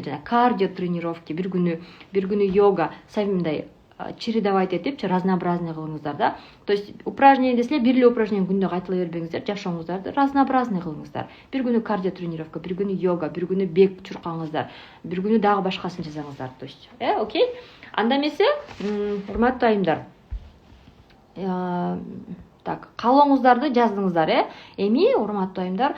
жана кардио тренировки, бир күнү йога, мындай чередовать этипчи разнообразный кылыңыздар да. То есть упражнение десилер, бир эле упражнение күндө кайтала бербеңиздер, жашооңуздарды разнообразный кылыңыздар. Бир күнү кардио тренировка, бир күнү йога, бир күнү бег чуркаңыздар, бир күнү дагы башкасын жасаңыздар. То есть, окей. Анда эмесе, урматтуу айымдар, так, каалооңуздарды жаздыңыздар, Эми, урматтуу айымдар,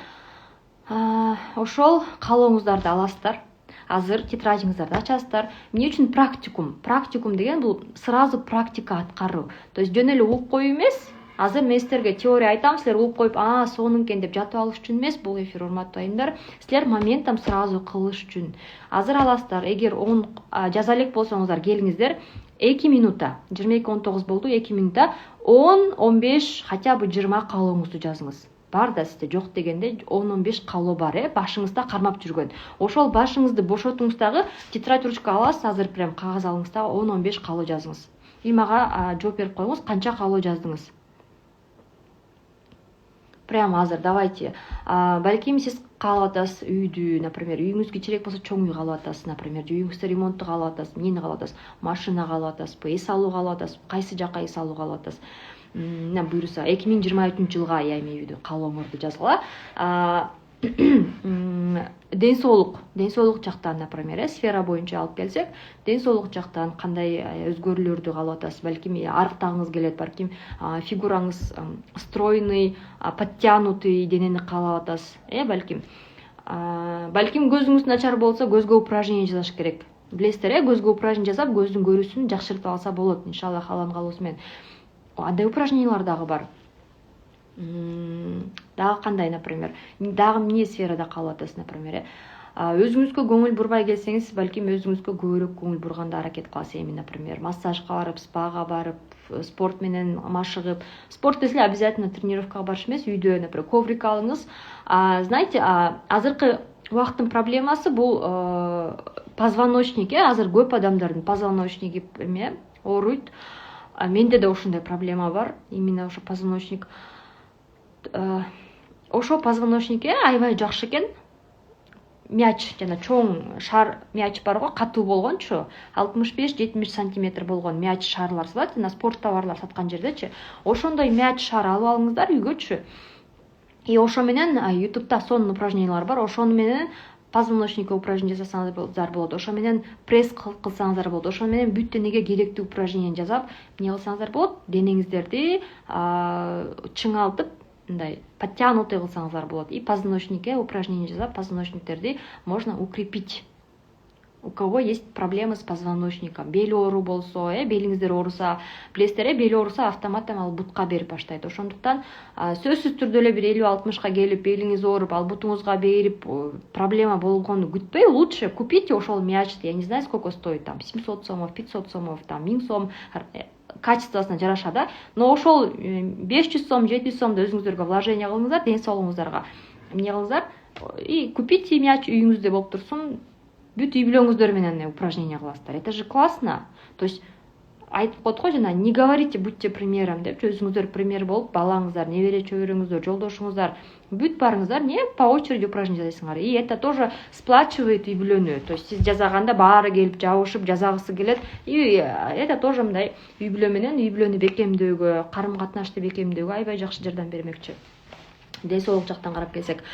ошол каалооңуздарды аласыздар. Азыр тетрадьыңыздарды ачасыздар. Эмне үчүн практикум? Практикум деген бул сразу практика аткаруу. То есть жөн эле угуп коюу эмес. Азыр мен силерге теория айтам, силер угуп коюп, сонун экен деп жатып алыш үчүн эмес бул эфир, урматтуу айымдар. Силер моментом сразу кылыш үчүн. Азыр аласыздар. Эгер 10 жаза элек болсоңуздар, келиңиздер. 2 минутта, 22:19 болду, 2 минутта 10, 15, хотя бы 20 каалооңузду жазыңыз. Бар да сизде, жок дегенде 10-15 каалоо бар, башыңызда кармап жүргөн. Ошол башыңызды бошотуңуз дагы, тетрадь ручка аласыз, азыр прям кагаз алыңыз дагы 10-15 каалоо жазыңыз. И мага жооп берип коюңуз, канча каалоо жаздыңыз. Прямо азыр давайте. Балким сиз каалап атасыз үйдү, например, үйүңүз кичирээк болсо чоң үй каалап атасыз, например, үйүңүздө ремонтту каалап атасыз, эмнени каалап атасыз, машина каалап атасызбы, эс алуу каалап атасыз, кайсы жакка эс алуу каалап атасыз. Буюрса 2023 жылга эми үйдү каалооңорду жазгыла. Ден соолук жактан, например, сфера боюнча алып келсек, ден соолук жактан кандай өзгөрүүлөрдү каалап атасыз? Балким арыктагыңыз келет, балким фигураңыз стройный, подтянутый денени каалап атасыз, балким көзүңүз начар болсо, көзгө упражнение жасаш керек. Билесиздер, көзгө упражнение жасап, көздүн көрүүсүн жакшыртып алса болот, иншалла халан калуусу менен. Андай упражнениялар дагы бар. Дагы кандай, например, дагы эмне сферада каалап атасыз, например, өзүңүзгө көңүл бурбай келсеңиз, балким өзүңүзгө көбүрөөк көңүл бурганды аракет кыласыз. Эми, например, массажга барып, спага барып, спорт менен машыгып. Спорт десе обязательно тренировкага барыш эмес, үйдө, например, коврик алыңыз. Знаете, азыркы убакыттын проблемасы бул позвоночник, азыр көп адамдардын позвоночниги ооруйт. Менде да ошондой проблема бар, именно ошо позвоночник. Ошо позвоночник аябай жакшы экен. Мяч, жана чоң шар мяч бар го, катуу болгончу, 65-70 сантиметр болгон мяч шарлар сатат, жана спорт товарлар саткан жердечи. Ошондой мяч шар алып алыңыздар үйгөчү. И ошо менен YouTube'да сонун упражнениялар бар, ошону менен позвоночникке упражнение жасасаңыздар болот, ошо менен пресс кылсаңыздар болот, ошо менен бүт денеге керектүү упражнение жасап, эмне кылсаңыздар болот, денеңиздерди чыңалтып, мындай подтянутый кылсаңыздар болот. И позвоночникке упражнение жасап, позвоночниктерди можно укрепить. У кого есть проблемы с позвоночником, бел оору болсо, белиңиздер ооруса, билесиздер, бел ооруса автоматтан ал бутка берип баштайт. Ошондуктан сөзсүз түрдө эле бир 50-60ка келип, белиңиз ооруп, ал бутуңузга берип, проблема болгону күтпөй, лучше купите ошол мячты. Я не знаю, сколько стоит, там 700 сомов, 500 сомов, там 1000 сом, качествосуна жараша да. Но ошол 500 сом, 700 сомду өзүңүздөргө вложение кылыңыздар, ден соолугуңуздарга. Эмне кылыңыздар? И купите мяч, үйүңүздө болуп турсун. Бүт үй бүлөңүздөр менен упражнение кыласыздар. Это же классно. То есть айтып коет го жана, не говорите, будьте примером деп, өзүңүздөр пример болуп, балаңыздар, небере чөбөрөңүздөр, жолдошуңуздар, бүт барыңыздар, по очереди упражнение жасайсыңар. И это тоже сплачивает үй бүлөнү. То есть сиз жасаганда баары келип жабышып жасагысы келет. И это тоже мындай үй бүлө менен үй бүлөнү бекемдөөгө, карым катнашты бекемдөөгө аябай жакшы жардам бермекчи. Ден соолук жактан карап келсек.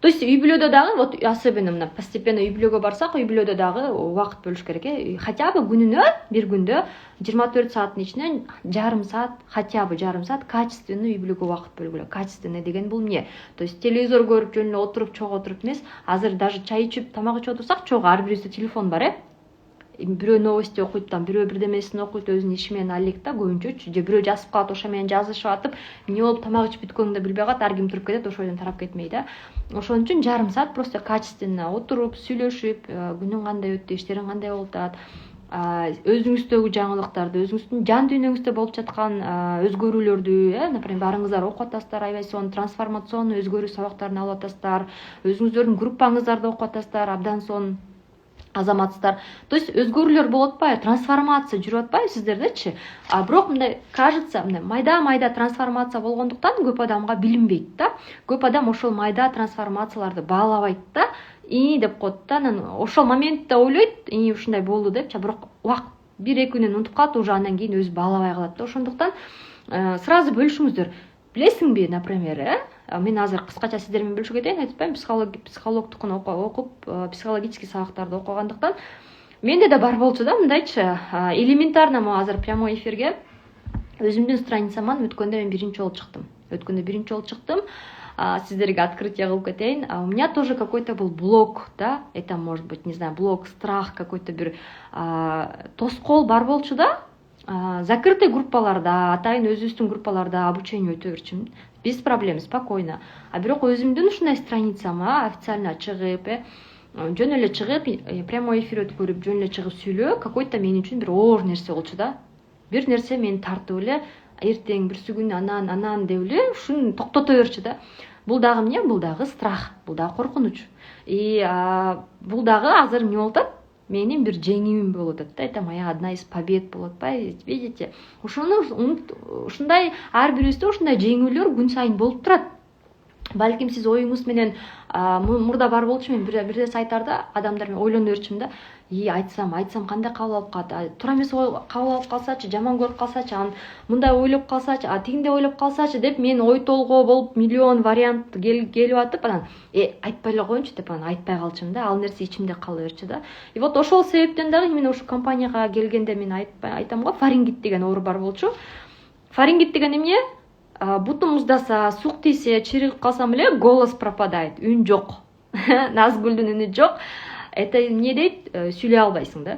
То есть үй бүлөдө дагы, вот особенно постепенно үй бүлөгө барсак, үй бүлөдө дагы убакыт бөлүш керек. Хотя бы күнүнө, бир күндө 24 сааттын ичинен жарым саат, хотя бы жарым саат качественный үй бүлөгө убакыт бөлгүлө. Качественный деген бул эмне? То есть телевизор көрүп, жөн эле отуруп, чогуу отуруп эмес. Азыр даже чай ичип, тамак ичип отурсак, чогуу ар бирибизде телефон бар, бирөө новости окуйт, там бирөө бирдемесин окуйт, өзүнүн иши менен алек да көбүнчөчү, же бирөө жазып калат, ошо менен жазышып атып, эмне болуп тамак ичип бүткөнүн да билбей калат, ар ким туруп кетет, ошол жерден тарап кетмей да. Ошон үчүн жарым саат просто качественно отуруп, сүйлөшүп, күнүң кандай өттү, иштериң кандай болуп атат, өзүңүздөгү жаңылыктарды, өзүңүздүн жан дүйнөңүздө болуп жаткан өзгөрүүлөрдү, например, барыңыздар окуп атасыздар, аябай сонун трансформационный өзгөрүү сабактарын алып атасыздар, өзүңүздөрдүн группаңыздарды окуп атасыздар, абдан сонун. азаматсыздар. То есть өзгөрүүлөр болуп атпайбы, трансформация жүрүп атпайбы сиздердечи? А бирок мындай кажется, мындай майда трансформация болгондуктан көп адамга билинбейт да. Көп адам ошол майда трансформацияларды баалабайт да, деп коет да. Анан ошол моментте ойлойт, ушундай болду депчи, бирок убакыт 1-2 күнүн унутуп калат, уже андан кийин өзү баалабай калат да. Ошондуктан сразу бөлүшүңүздөр. Билесиңби, например, мен азыр кыскача сиздер менен бөлүшүп кетейин, айтпайм, психологтукун окуп, психологический сабактарды окугандыктан менде да бар болчу да, мындайчы, элементарно азыр прямой эфирге өзүмдүн страницаман өткөндө мен биринчи жолу чыктым. Сиздерге открытие кылып кетейин. У меня тоже какой-то был блок, да, это может быть, не знаю, блок, страх, какой-то бир тоскоол бар болчу да. Закрытый группаларда, атайын өзүбүздүн группаларда обучение өтө берчүмүн. Без проблем, спокойно. А бирок өзүмдүн ушундай страницама официально чыгып, жөн эле чыгып, прямой эфир өткөрүп, жөн эле чыгып сүйлөө, какой-то мен үчүн бир оор нерсе болчу да. Бир нерсе мени тартып эле, эртең бирси күн анан деп эле ушуну токтото берчү да. Бул дагы эмне? Бул дагы страх, бул дагы коркунуч. Бул дагы азыр эмне болуп атат? Менин бир жеңимим болуп атат да. Это моя одна из побед болуп атпайбы? Видите? Ушундай ар бирибизде ушундай жеңүүлөр күн сайын болуп турат. Балким сиз оюңуз менен мурда бар болчу, мен бир нерсе айтарда адамдар менен ойлоно берчүмүн да. Айтсам кандай кабыл алып калат? Туура эмес кабыл алып калсачы, жаман көрүп калсачы, анан мындай ойлоп калсачы, тигиндей ойлоп калсачы деп мен ой толгоо болуп миллион вариант келип атып, анан айтпай эле коеюнчу деп анан айтпай калчумун да. Ал нерсе ичимде кала берчү да. И вот ошол себептен дагы мен ушу компанияга келгенде мен айтам го, фарингит деген оору бар болчу. Фарингит деген эмне? Бутум муздаса, сук тийсе, чиригип калсам эле голос пропадает, үн жок. Назгүлдүн үнү жок. Это эмне дейт? Сүйлөй албайсың да.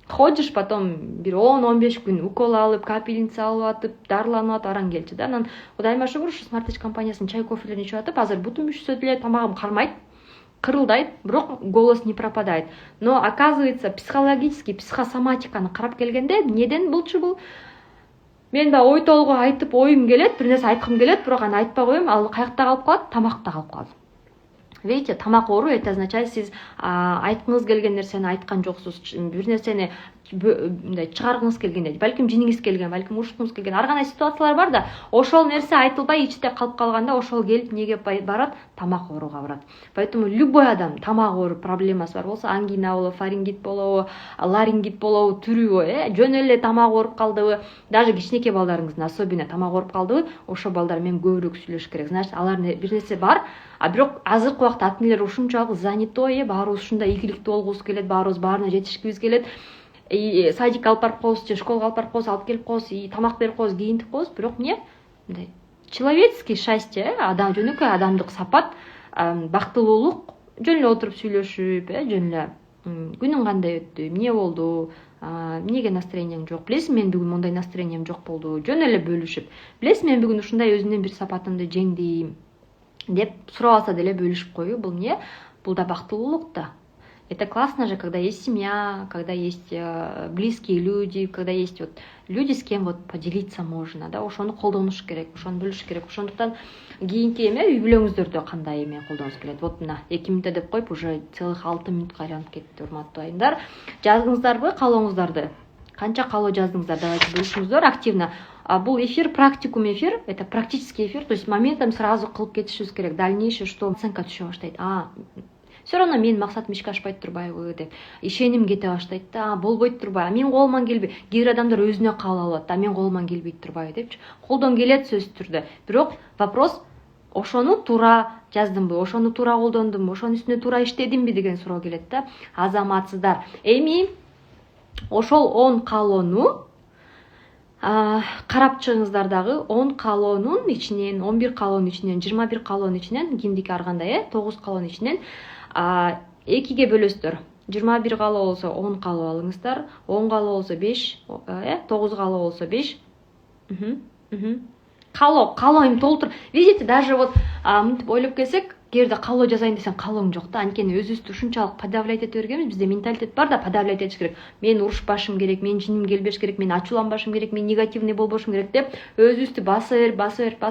Ходишь потом бир 10-15 күн укол алып, капельница алып атып, дарыланып атып аран келчү да. Анан Кудайыма шүгүр, ушу Smart компаниясынын чай кофелерин ичип атып, азыр бутум үшсө деле тамагым кармайт, кырылдайт, бирок голос не пропадает. Но оказывается, психологический, психосоматиканы карап келгенде, неден болчу бул? Мен да ой толгоо айтып оюм келет, бир нерсе айткым келет, бирок аны айтпай коем, ал каякта калып калат? Тамакта калып калат. Видите, тамак оору, это означает, сиз айткыңыз келген нерсени айткан жоксуз, бир нерсени чыгаргыңыз келгенде, балким жиниңиз келген, балким ушуткуңуз келген, ар кандай ситуациялар бар да, ошол нерсе айтылбай ичте калып калганда, ошол келип неге барат? Тамак ооруга барат. Поэтому любой адам тамак оору проблемасы бар болсо, ангина болобу, фарингит болобу, ларингит болобу, түрүбү, жөн эле тамак ооруп калдыбы, даже кичинекей балдарыңыздын особенно тамак ооруп калдыбы, ошол балдар менен көбүрөөк сүйлөшүш керек. Значит, аларда бир нерсе бар. Бирок азыркы убакта ата энелер ушунчалык занятой, баарыбыз ушундай ийгиликтүү болгубуз келет, баарыбыз баарына жетишкибиз келет. Садикка алып барып коебуз, же школага алып барып коебуз, алып келип коебуз, тамак берип коебуз, кийинтип коебуз. Бирок эмне? Мындай человеческий счастье, жөнөкөй адамдык сапат, бактылуулук, жөн эле отуруп сүйлөшүп, жөн эле күнүң кандай өттү, эмне болду, эмнеге настроениең жок, билесиңби, мен бүгүн мындай настроением жок болду, жөн эле бөлүшүп, билесиңби, мен бүгүн ушундай өзүмдүн бир сапатымды жеңдим деп сурап алса деле бөлүшүп коюу, бул эмне? Бул да бактылуулук да. Это классно же, когда есть семья, когда есть близкие люди, когда есть вот люди, с кем вот поделиться можно, да, ошону колдонуш керек, ошону бөлүш керек. Ошондуктан кийинки үй бүлөңүздөрдө кандай эме колдоңуз келет? Вот мына 2 мүнөттө деп коюп, уже целых 6 мүнөткө айланып кетти, урматтуу айымдар. Жаздыңыздарбы каалооңуздарды? Канча каалоо жаздыңыздар? Давайте бөлүшүңүздөр активно. Бул эфир практикум эфир, это практический эфир, то есть моментом сразу кылып кетишибиз керек. Дальнейшее что? Оценка түшө баштайт. Все равно менин максатым ишке ашпайт турбайбы деп ишеним кете баштайт да. Болбойт турбайбы, менин колуман келбей. Кээ бир адамдар өзүнө кабыл алып атат, менин колуман келбейт турбайбы депчи. Колдон келет сөзсүз түрдө. Бирок вопрос, ошону туура жаздымбы, ошону туура колдондумбу, ошонун үстүнө туура иштедимби деген суроо келет да. Азаматсыздар, эми ошол 10 каалоону карап чыгыңыздар дагы. 10 каалоонун ичинен, 11 каалоонун ичинен, 21 каалоонун ичинен, кимдики ар кандай, 9 каалоонун ичинен 2ге бөлөсүздөр. 21 каалоо болсо 10 каалоо алыңыздар, 10 каалоо болсо 5, 9 каалоо болсо 5. Каалоо эми толтур. Видите, даже вот мынтип ойлоп келсек, эгерде калоо жасайын десең калооң жок да. Анткени өзүбүздү ушунчалык подавлять эте бергенбиз. Бизде менталитет бар да, подавлять этиш керек. Мен урушпашым керек, мен жиним келбеш керек, мен ачууланбашым керек, мен негативный болбошум керек деп өзүбүздү басып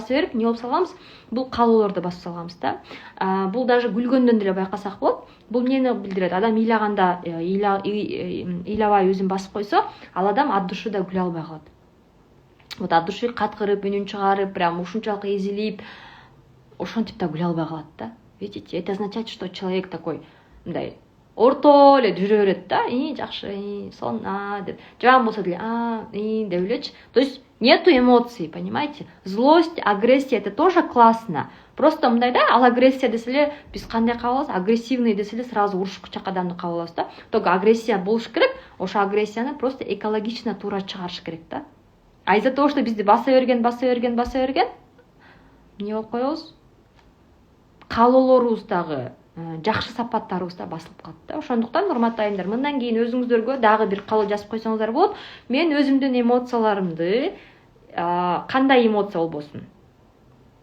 берип эмне болуп салганбыз? Бул калоолорду басып салганбыз да. Бул даже күлгөндөн деле байкасак болот. Бул эмнени билдирет? Адам ыйлаганда ыйлабай өзүн басып койсо, ал адам от души да күлө албай калат. Вот от души каткырып, үнүн чыгарып, прям ушунчалык эзилип, ошентип да күлө албай калат да. Видите, это означает, что человек такой, мындай орто эле жүрө берет да, жакшы, сон, деп. Жаман болсо деле, деп элечи. То есть нету эмоций, понимаете? Злость, агрессия это тоже классно. Просто мындай да, ал агрессия десе эле биз кандай кабыл алабыз? Агрессивный десе эле сразу урушкучак адамды кабыл алабыз да. Только агрессия болуш керек, ошо агрессияны просто экологично туура чыгарыш керек да. А из-за того, что бизди баса берген, эмне болуп коебуз? Калоолорубуздагы жакшы сапаттарыбыз да басылып калат да. Ошондуктан урматтуу айымдар, мындан кийин өзүңүздөргө дагы бир калоо жазып койсоңуздар болот. Мен өзүмдүн эмоцияларымды кандай эмоция болбосун,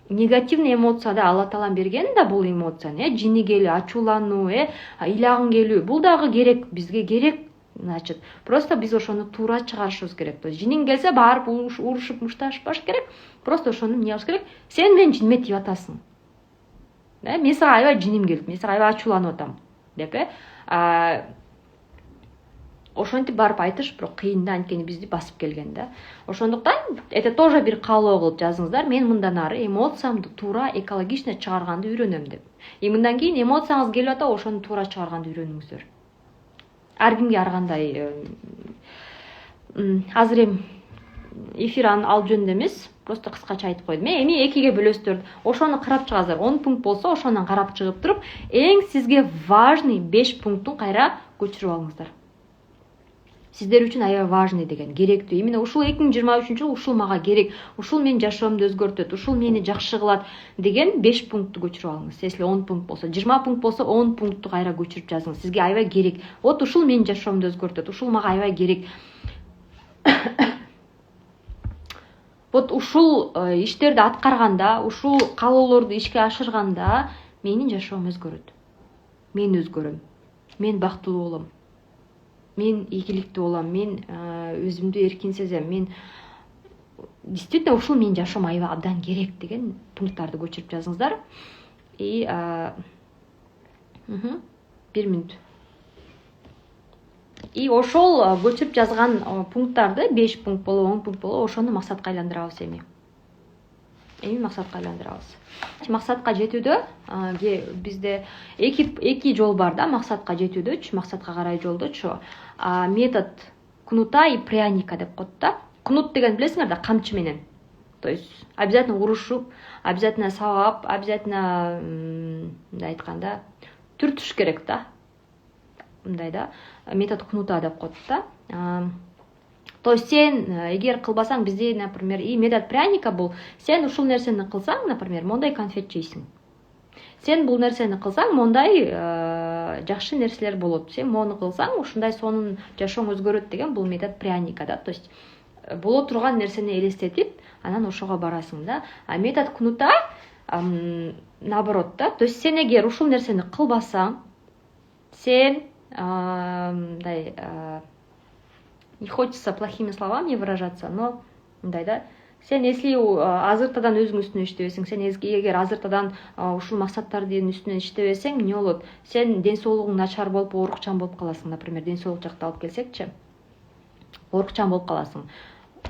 негативный эмоция да Алла Таалам берген да бул эмоцияны, жини келүү, ачуулануу, ыйлагың келүү, бул дагы керек, бизге керек. Значит, просто биз ошону туура чыгарышыбыз керек. То есть жиниң келсе барып урушуп мушташпаш керек. Просто ошону эмне кылыш керек? Сен менин жиниме тийип атасың. Мен сага аябай жиним келип, мен сага аябай ачууланып атам деп, ошентип барып айтыш бирок кыйын да, анткени бизди басып келген да. Ошондуктан это тоже бир калоо кылып жазыңыздар. Мен мындан ары эмоциямды туура экологично чыгарганды үйрөнөм деп. Мындан кийин эмоцияңыз келип атат, ошону туура чыгарганды үйрөнүңүздөр. Ар кимге ар кандай. Азыр эми эфир ал жөнүндө эмес, просто кыскача айтып койдум. Эми экиге бөлөсүздөр. Ошону карап чыгасыздар. 10 пункт болсо, ошондон карап чыгып туруп, эң сизге важный 5 пунктун кайра көчүрүп алыңыздар. Сиздер үчүн аябай важный деген, керектүү. Именно ушул 2023 ушул мага керек, ушул менин жашоомду өзгөртөт, ушул мени жакшы кылат деген 5 пункту көчүрүп алыңыз. Если 10 пункт болсо, 20 пункт болсо, 10 пунктту кайра көчүрүп жазыңыз. Сизге аябай керек. Вот ушул менин жашоомду өзгөртөт, ушул мага аябай керек. Вот ушул иштерди аткарганда, ушул калоолорду ишке ашырганда менин жашоом өзгөрөт. Мен өзгөрөм. Мен бактылуу болом. Мен ийгиликтүү болом. Мен өзүмдү эркин сезем. Мен действительно ушул менин жашоом аябай абдан керек деген пункттарды көчүрүп жазыңыздар. И 1 минут. И ошол көчүрүп жазган пункттарды 5 пункт болобу, 10 пункт болобу, ошону максатка айландырабыз эми. Максатка айландырабыз. Максатка жетүүдө бизде эки жол бар да, максатка жетүүдөчү, максатка карай жолдочу. Метод кнута и пряника деп коет да. Кнут деген билесиңер да, камчы менен. То есть обязательно урушуп, обязательно сабап, обязательно мындай айтканда түртүш керек да. Мындай да, метод кнута деп коет да. То есть сен эгер кылбасаң, бизде, например, и метод пряника бул, сен ушул нерсени кылсаң, например, мондай конфет жейсиң. Сен бул нерсени кылсаң, мондай жакшы нерселер болот. Сен мону кылсаң, ушундай сонун жашооң өзгөрөт деген бул метод пряника да. То есть боло турган нерсени элестетип, анан ошого барасың да. А метод кнута наоборот да. То есть сен эгер ушул нерсени кылбасаң, сен мындай не хочется плохими словами выражаться, но мындай да. Сен если азыртадан өзүң үстүнө иштебесең, сен эгер азыртадан ушул максаттардын үстүнө иштебесең, эмне болот? Сен ден соолугуң начар болуп, оорукчан болуп каласың, например, ден соолук жакты алып келсекчи. Оорукчан болуп каласың.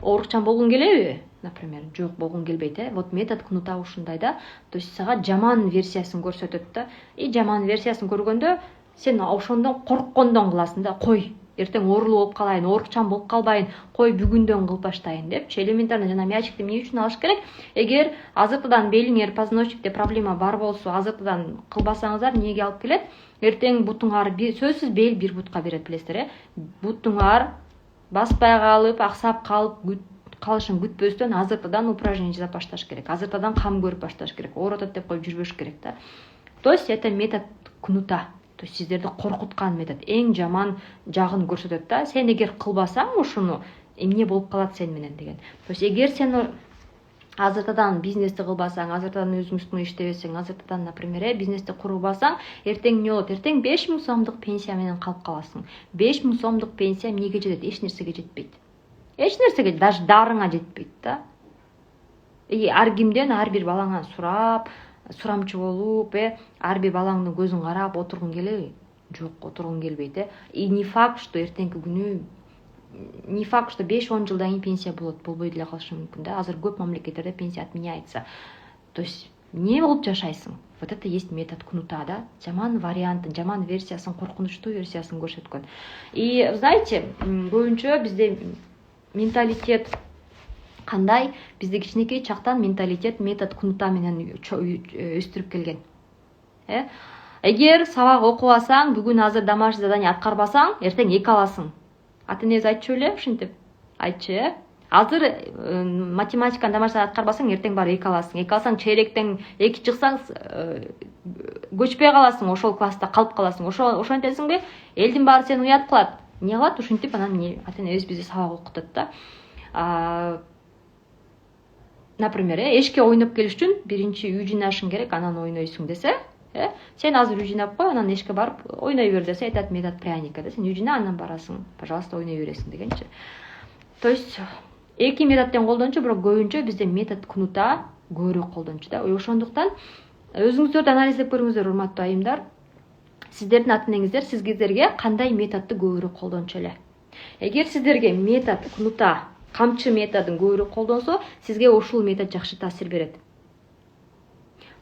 Оорукчан болгуң келеби? Например, жок, болгуң келбейт, Вот метод кнута ушундай да. То есть сага жаман версиясын көрсөтөт да. И жаман версиясын көргөндө сен ошондон корккондон кыласың да. Кой, эртең оорулуу болуп калайын, оорукчан болуп калбайын, кой бүгүндөн кылып баштайын депчи. Элементарно жана мячикти эмне үчүн алыш керек? Эгер азыртадан белиңер, позвоночникте проблема бар болсо, азыртадан кылбасаңыздар, эмнеге алып келет? Эртең бутуңар сөзсүз бел бир бутка берет, билесиздер, Бутуңар баспай калып, аксап калышын күтпөстөн азыртадан упражнение жасап башташ керек. Азыртадан кам көрүп башташ керек. Ооротот деп коюп жүрбөш керек да. То есть это метод кнута. То есть сиздерди коркуткан метод, эң жаман жагын көрсөтөт да. Сен эгер кылбасаң ушуну, эмне болуп калат сен менен деген. То есть эгер сен азыртадан бизнести кылбасаң, азыртадан өзүң үстүңө иштебесең, азыртадан, например, бизнести курбасаң, эртең эмне болот? Эртең 5000 сомдук пенсия менен калып каласың. 5000 сомдук пенсия эмнеге жетет? Эч нерсеге жетпейт. Эч нерсеге, даже дарыңа жетпейт да. Ар кимден ар бир балаңа сурап, сурамчы болуп, ар бир балаңдын көзүн карап отургуң келеби? Жок, отургуң келбейт. И не факт, что эртеңки күнү, не факт, что 5-10 жылдан кийин пенсия болот, болбой деле калышы мүмкүн да. Азыр көп мамлекеттерде пенсия отменяется. То есть эмне болуп жашайсың? Вот это есть метод кнута, да? Жаман вариантын, жаман версиясын, коркунучтуу версиясын көрсөткөн. И знаете, көбүнчө бизде менталитет кандай? Бизде кичинекей чактан менталитет метод кнута менен өстүрүп келген. Эгер сабак окубасаң, бүгүн азыр домашний задание аткарбасаң, эртең 2 аласың. Ата-энеңиз айтчу беле, ушинтип? Айтчу, Азыр математиканы домашний аткарбасаң, эртең бар 2 аласың. 2 алсаң, чейректен 2 чыксаң, көчпөй каласың, ошол класста калып каласың. Ошентесиңби? Элдин баары сени уят кылат. Эмне кылат? Ушинтип анан ата-энебиз бизди сабак окутат да. Например, эшикке ойноп келиш үчүн биринчи үй жыйнашың керек, анан ойнойсуң десе, сен азыр үй жыйнап кой, анан эшикке барып ойной бер десе, айтат метод пряника да. Сен үй жыйна, анан барасың, пожалуйста, ойной бересиң дегенчи. То есть эки методдон колдончу, бирок көбүнчө бизде метод кнута көбүрөөк колдончу да. Ошондуктан өзүңүздөрдү анализдеп көрүңүздөр, урматтуу айымдар. Сиздердин ата-энеңиздер сиздерге кандай методду көбүрөөк колдончу эле? Эгер сиздерге метод кнута, камчы методун көбүрөөк колдонсо, сизге ушул метод жакшы таасир берет.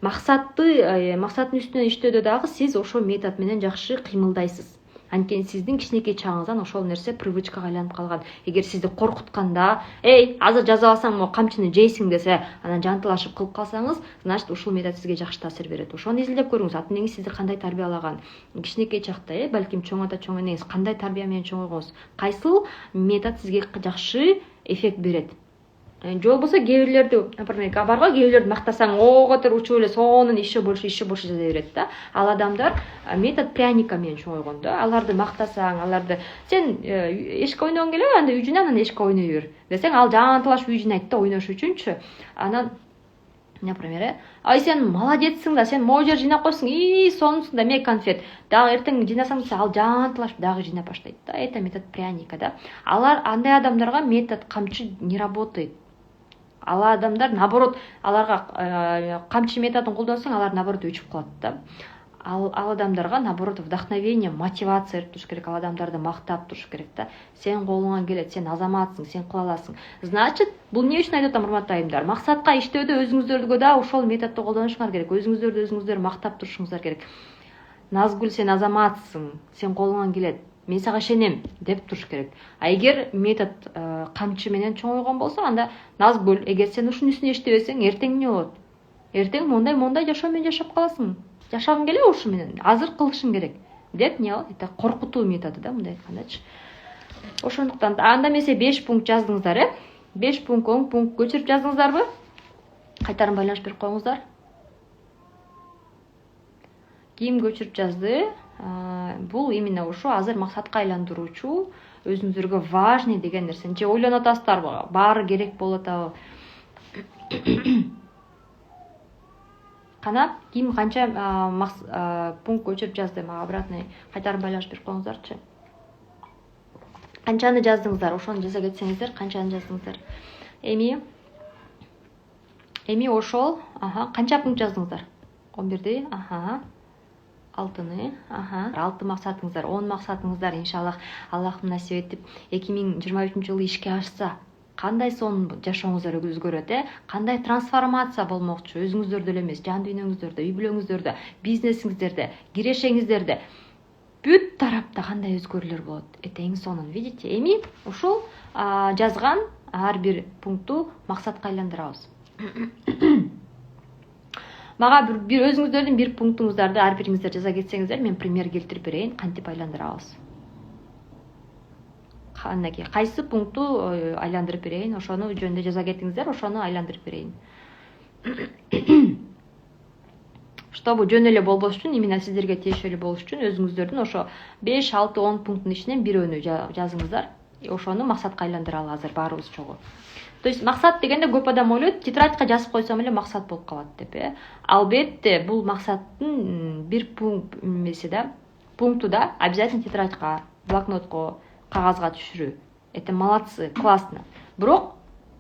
Максаттын үстүнөн иштөөдө дагы сиз ошол метод менен жакшы кыймылдайсыз. Анткени сиздин кичинекей чагыңыздан ошол нерсе привычкага айланып калган. Эгер сизди коркутканда, азыр жаза алсаң, могу камчыны жейсиң десе, анан жантылашып кылып калсаңыз, значит ушул метод сизге жакшы таасир берет. Ошону изилдеп көрүңүз. Ата-энеңиз сизди кандай тарбиялаган? Кичинекей чакта, балким чоң ата, чоң энеңиз кандай тарбия менен чоңойгонсуз? Кайсыл метод сизге жакшы эффект берет? Же болбосо кээ бирлерди, например, барго кээ бирлерди мактасаң, оготор учуп эле сонун иши больше жаза берет да. Ал адамдар метод пряника менен чоңойгон да. Аларды мактасаң, аларды сен эшикке ойногуң келеби, анда үй жыйна, анан эшикке ойной бер десең, ал жантылаш үй жыйнайт да, ойнош үчүнчү. Анан, например, сен молодецсиң да, сен могу жер жыйнап койсуң, сонусун да, эме конфет. Дагы эртең жыйнасаң десе, ал жантылаш дагы жыйнап баштайт да. Это метод пряника да. Андай адамдарга метод камчы не работает. Ал адамдар, наоборот, аларга камчы методун колдонсоң, алар наоборот өчүп калат да. Ал адамдарга наоборот вдохновение, мотивация берип туруш керек, ал адамдарды мактап туруш керек да. Сен колуңан келет, сен азаматсың, сен кыла аласың. Значит, бул эмне үчүн айтып атам, урматтуу айымдар? Максатка иштөөдө өзүңүздөргө да ошол методду колдонушуңар керек. Өзүңүздөрдү мактап турушуңуздар керек. Назгүл, сен азаматсың, сен колуңан келет, мен сага ишенем деп туруш керек. Эгер метод камчы менен чоңойгон болсо, анда Назгүл, эгер сен ушунун үстүнө иштебесең, эртең эмне болот? Эртең мондай жашоо менен жашап каласың. Жашагың келеби ушу менен? Азыр кылышың керек деп эмне болот? Это коркутуу методу да, мындай айткандачы. Ошондуктан анда эмесе 5 пункт жаздыңыздар, 5 пункт, 10 пункт көчүрүп жаздыңыздарбы? Кайтарым байланыш берип коюңуздар. Ким көчүрүп жазды? Бул именно ушу азыр максатка айландыруучу, өзүңүзгө важный деген нерсени же ойлонуп атасыздарбы? Баары керек болуп атабы? Кана ким канча пункт көчүрүп жазды? Мага обратный кайтарым байланыш берип коюңуздарчы. Канчаны жаздыңыздар? Ошону жаза кетсеңиздер, канчаны жаздыңыздар? Эми ошол, канча пункт жаздыңыздар? 11-ди, 6-ны, 6 максатыңыздар, 10 максатыңыздар, иншаллах, Аллахым насип этип 2023-жылы ишке ашса, кандай сонун жашооңуздар өзгөрөт, кандай трансформация болмокчу, өзүңүздөрдө эле эмес, жан дүйнөңүздөрдө, үй бүлөңүздөрдө, бизнесиңиздерде, кирешеңиздерде, бүт тарапта кандай өзгөрүүлөр болот. Эң сонун, видите? Эми ушул жазган ар бир пунктту максатка айландырабыз. Мага бир өзүңүздөрдүн бир пунктуңуздарды ар бириңиздер жаза кетсеңиздер, мен пример келтирип берейин, кантип айландырабыз. Канакей, кайсы пункту айландырып берейин, ошону жөнүндө жаза кетиңиздер, ошону айландырып берейин. Чтобы жөн эле болбош үчүн, именно сиздерге тиешелүү болуш үчүн өзүңүздөрдүн ошо 5, 6, 10 пункттун ичинен бирөөнү жазыңыздар. Ошону максатка айландыралы азыр баарыбыз чогуу. То есть максат дегенде көп адам ойлойт тетрадька жазып койсом эле максат болуп калат деп, албетте бул максаттын бир эмеси да, пункту да обязательно тетрадька, блокнотко, кагазга түшүрүү. Это молодцы, классно. Бирок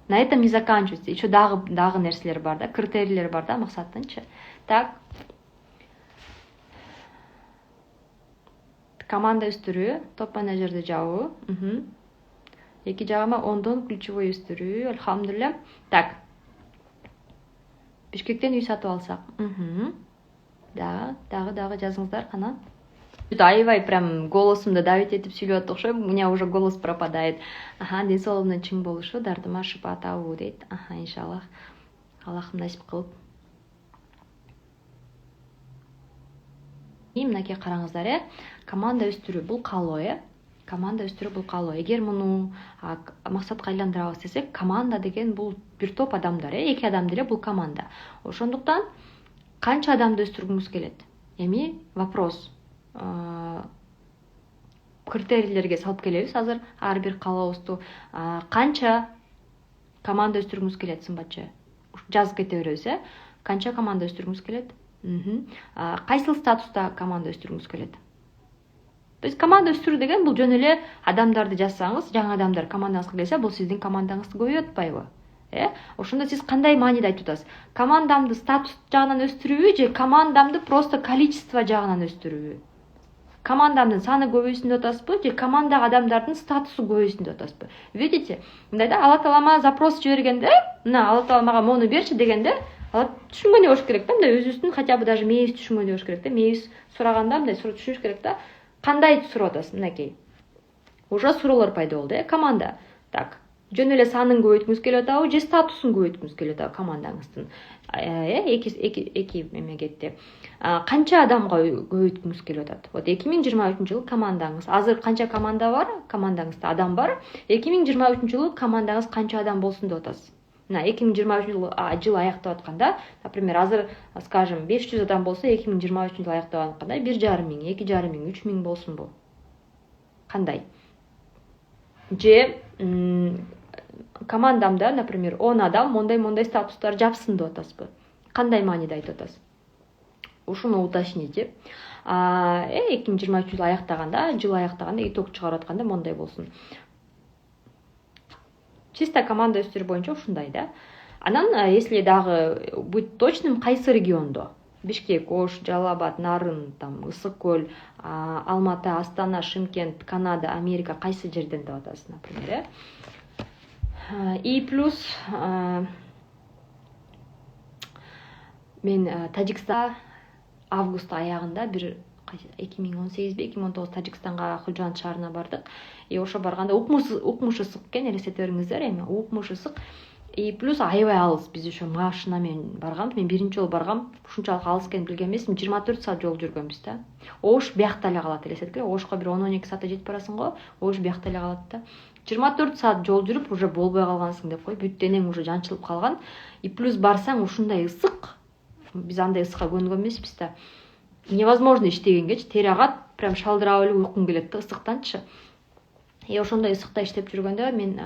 на этом не заканчивается. Еще дагы нерселер бар да, критерийлер бар да максаттынчы. Так. Команда өстүрүү, топ менеджерди жабуу. Эки жагыма 10дон ключевой өстүрүү. Алхамдулилля. Так. Бишкектен үй сатып алсак. Дагы жазыңыздар кана. Аябай прям голосумду давить этип сүйлөп окшойм. У меня уже голос пропадает. Ден соолугуна чың болушу, дартыма шыпа табуу дейт. Иншаллах. Аллахым насип кылып. Мынакей караңыздар, команда өстүрүү бул каалоо, команда өстүрүү бул каалоо. Эгер муну максатка айландырабыз десек, команда деген бул бир топ адамдар, эки адам деле бул команда. Ошондуктан канча адамды өстүргүңүз келет? Эми вопрос. Критерийлерге салып келебиз азыр ар бир каалообузду. Канча команда өстүргүңүз келет, сымбатчы? Жазып кете беребиз, Канча команда өстүргүңүз келет? Кайсыл статуста команда өстүргүңүз келет? То есть команда өстүрүү деген бул жөн эле адамдарды жазсаңыз, жаңы адамдар командаңызга келсе, бул сиздин командаңызды көбөйөт атпайбы? Ошондо сиз кандай мааниде айтып атасыз? Командамды статус жагынан өстүрүүбү же командамды просто количество жагынан өстүрүүбү? Командамдын саны көбөйсүн деп атасызбы же командага адамдардын статусу көбөйсүн деп атасызбы? Видите? Мындай да, Алла Таалама запрос жибергенде, мына Алла Таала мага мону берчи дегенде, түшүнгөндөй болуш керек да, мындай өзүбүздүн хотя бы даже мээбиз түшүнгөндөй болуш керек да, мээбиз сураганда мындай түшүнүш керек да. Кандай сурап атасыз? Мынакей. Уже суроолор пайда болду, команда. Так. Жөн эле санын көбөйткүңүз келип атабы же статусун көбөйткүңүз келип атабы командаңыздын? Эки эме кетти. Канча адамга көбөйткүңүз келип атат? Вот 2023-жылы командаңыз. Азыр канча команда бар? Командаңызда адам бар. 2023-жылы командаңыз канча адам болсун деп атасыз? Мына 2023-жыл аяктап атканда, например, азыр, скажем, 500 адам болсо, 2023-жылы аяктап атканда 1,5 миң, 2,5 миң, 3 миң болсунбу? Кандай? Же командамда, например, 10 адам мондай статустар жапсын деп атасызбы? Кандай мааниде айтып атасыз? Ушуну уточните. 2023 жыл аяктаганда итог чыгарып атканда мондай болсун. Чисто команда өстүрүү боюнча ушундай да. Анан, если дагы быть точным, кайсы региондо? Бишкек, Ош, Жалал Абад, Нарын, Ысык көл, Алматы, Астана, Шымкент, Канада, Америка кайсы жерден деп атасыз, например, И плюс мен Тажикстан август аягында бир 2018-2019 Тажикстанга Хужан шаарына бардык. Ошо барганда укмуш ысык экен, элестете бериңиздер, эми укмуш ысык. И плюс аябай алыс. Биз ошо машина менен баргам. Мен биринчи жолу баргам. Ушунчалык алыс экенин билген эмесмин. 24 саат жол жүргөнбүз да. Ош биякта эле калат, элестетиңер. Ошко бир 10-12 саатта жетип барасың го. Ош биякта эле калат да. 24 саат жол жүрүп уже болбой калгансың деп кой. Бүт денең уже жанчылып калган. И плюс барсаң ушундай ысык. Биз андай ысыкка көнгөн эмеспиз да. Невозможно иштегенгечи, тери агат, прям шалдырап эле уйкуң келет да ысыктанчы. Ошондой ысыкта иштеп жүргөндө мен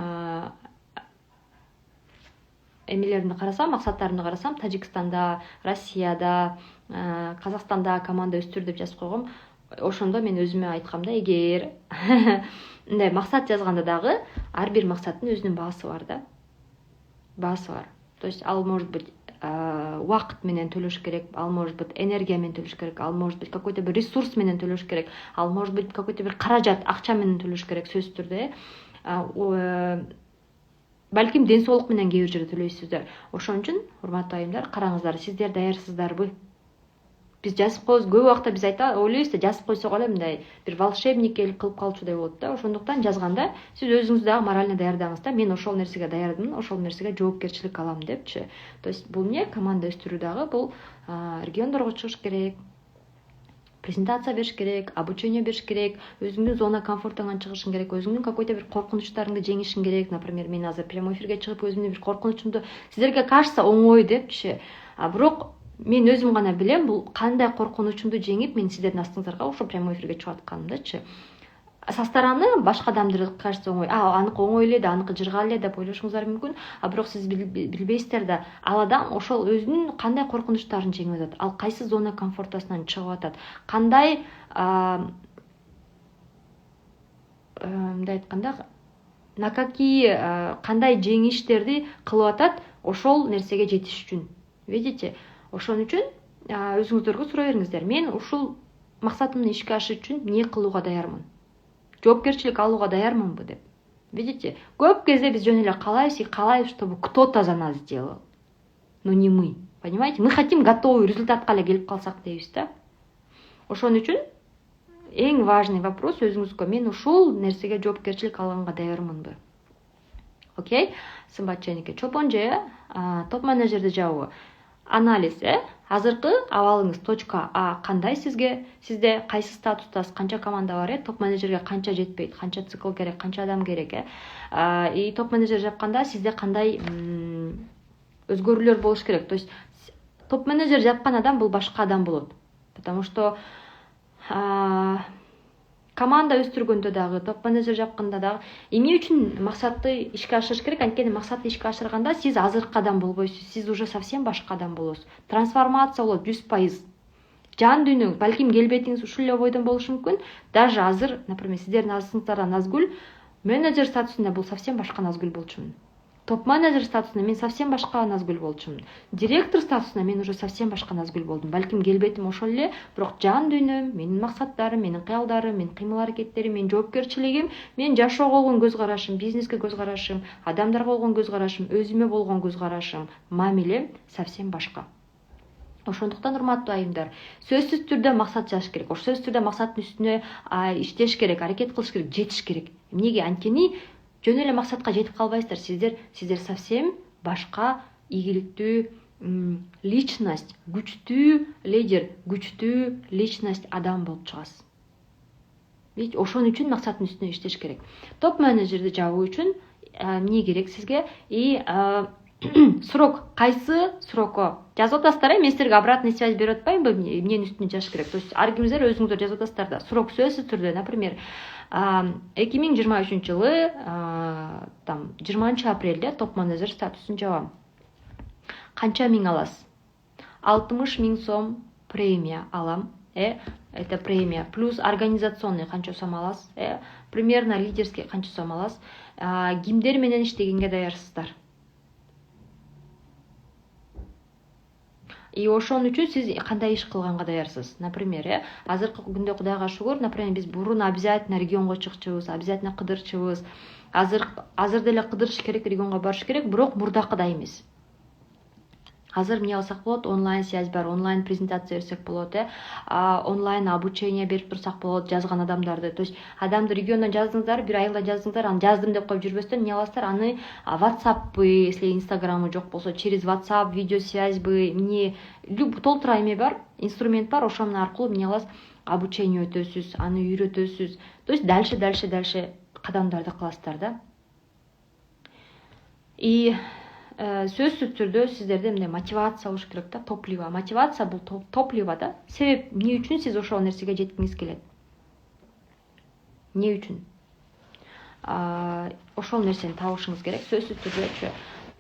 эмелерди карасам, максаттарымды карасам, Тажикстанда, Россияда, Казакстанда команда өстүр деп жазып койгом. Ошондо мен өзүмө айткам да, эгер мындай максат жазганда дагы ар бир максаттын өзүнүн баасы бар да. Баасы бар. То есть ал может быть убакыт менен төлөш керек, ал может быть энергия менен төлөш керек, ал может быть какой-то бир ресурс менен төлөш керек, ал может быть какой-то бир каражат, акча менен төлөш керек, сөзсүз түрдө. Балким ден соолук менен кээ бир жерде төлөйсүздөр. Ошон үчүн, урматтуу айымдар, караңыздар, сиздер даярсыздарбы? Биз жазып коебуз, көп убакта биз ойлойбуз да, жазып койсок эле мындай бир волшебник келип кылып калчудай болот да. Ошондуктан жазганда сиз өзүңүз дагы морально даярдаңыз да. Мен ошол нерсеге даярдымын, ошол нерсеге жоопкерчилик алам депчи. То есть бул эмне? Команда өстүрүү дагы бул региондорго чыгыш керек, презентация бериш керек, обучение бериш керек, өзүңдүн зона комфортуңан чыгышың керек, өзүңдүн какой-то бир коркунучтарыңды жеңишиң керек. Например, мен азыр прямой эфирге чыгып өзүмдүн бир коркунучумду сиздерге кажется оңой депчи. Бирок мен өзүм гана билем бул кандай коркунучумду жеңип мен сиздердин астыңыздарга ошо прямой эфирге чыгып атканымдачы. со стороны башка адамдар кажется оңой, аныкы оңой эле да, аныкы жыргал эле деп ойлошуңуздар мүмкүн, бирок сиз билбейсиздер да, ал адам ошол өзүнүн кандай коркунучтарын жеңип атат, ал кайсы зона комфортасынан чыгып атат, кандай мындай айтканда на какие кандай жеңиштерди кылып атат ошол нерсеге жетиш үчүн. Видите? Ошон үчүн өзүңүздөргө сурай бериңиздер. Мен ушул максатымды ишке ашырыш үчүн эмне кылууга даярмын? Жоопкерчилик алууга даярмынбы деп. Видите? Көп кезде биз жөн эле каалайбыз, чтобы кто-то за нас сделал. Но не мы. Понимаете? Мы хотим готовый результатка эле келип калсак дейбиз да. Ошон үчүн эң важный вопрос өзүңүзгө: мен ушул нерсеге жоопкерчилик алганга даярмынбы? Окей? Сымбат чейнике, чолпон же топ менеджерди жабуу. Анализ, азыркы абалыңыз точка А кандай сизде кайсы статустасыз, канча команда бар, топ менеджерге канча жетпейт, канча цикл керек, канча адам керек, и топ менеджер жапканда сизде кандай өзгөрүүлөр болуш керек. То есть топ менеджер жапкан адам бул башка адам болот. Потому что команда өстүргөндө дагы, топ менеджер жапканда дагы эмне үчүн максатты ишке ашырыш керек? Анткени максатты ишке ашырганда сиз азыркы адам болбойсуз, сиз уже совсем башка адам болосуз. Трансформация болот 100%. Жан дүйнөңүз, балким келбетиңиз ушул эле бойдон болушу мүмкүн. Даже азыр, например, сиздердин астыңыздарда Назгүл, менеджер статусунда бул совсем башка Назгүл болчумун. Топ менеджер статусунда мен совсем башка Назгүл болчумун. Директор статусунда мен уже совсем башка Назгүл болдум. Балким келбетим ошол эле, бирок жан дүйнөм, менин максаттарым, менин кыялдарым, менин кыймыл-аракеттерим, менин жоопкерчилигим, менин жашоого болгон көз карашым, бизнеске көз карашым, адамдарга болгон көз карашым, өзүмө болгон көз карашым, мамилем совсем башка. Ошондуктан урматтуу айымдар, сөзсүз түрдө максат жазыш керек. Сөзсүз түрдө максаттын үстүнө иштеш керек, аракет кылыш керек, жетиш керек. Эмнеге? Анткени жөн эле максатка жетип калбайсыздар. Сиздер совсем башка ийгиликтүү личность, күчтүү лидер, күчтүү личность адам болуп чыгасыз. Видите, ошон үчүн максаттын үстүнө иштеш керек. Топ менеджерди жабуу үчүн эмне керек сизге? И срок, кайсы срокко жазып атасыздар, мен силерге обратный связь берип атпаймынбы, эмненин үстүнө жазыш керек. То есть ар кимиңиздер өзүңүздөр жазып атасыздар да. Срок сөзсүз түрдө, например, 2023 жылы 20 апрелде топ менеджер статусун жабам. Канча миң аласыз? 60 000 сом премия алам. Это премия. Плюс организационный канча сом аласыз? Примерно лидерский канча сом аласыз? Кимдер менен иштегенге даярсыздар? И ошон үчүн сиз кандай иш кылганга даярсыз? Например, азыркы күндө Кудайга шүгүр, например, биз бурун обязательно регионго чыкчубуз, обязательно кыдырчубуз. Азыр деле кыдырыш керек, регионго барыш керек, бирок мурдакыдай эмес. Азыр эмне кылсак болот? Онлайн связь бар, онлайн презентация берсек болот, онлайн обучение берип турсак болот жазган адамдарды. То есть адамды региондон жаздыңыздар, бир айылда жаздыңыздар, аны жаздым деп коюп жүрбөстөн эмне кыласыздар? Аны WhatsApp-бы, если Instagram жок болсо, через WhatsApp, видеосвязьбы, эмне толтура эме бар, инструмент бар, ошонун аркылуу эмне кыласыз? Обучение өтөсүз, аны үйрөтөсүз. То есть дальше кадамдарды кыласыздар да. И сөзсүз түрдө сиздерде мындай мотивация болуш керек да, топливо. Мотивация бул топливо да. Себеп эмне үчүн сиз ошол нерсеге жеткиңиз келет? Эмне үчүн? Ошол нерсени табышыңыз керек. Сөзсүз түрдө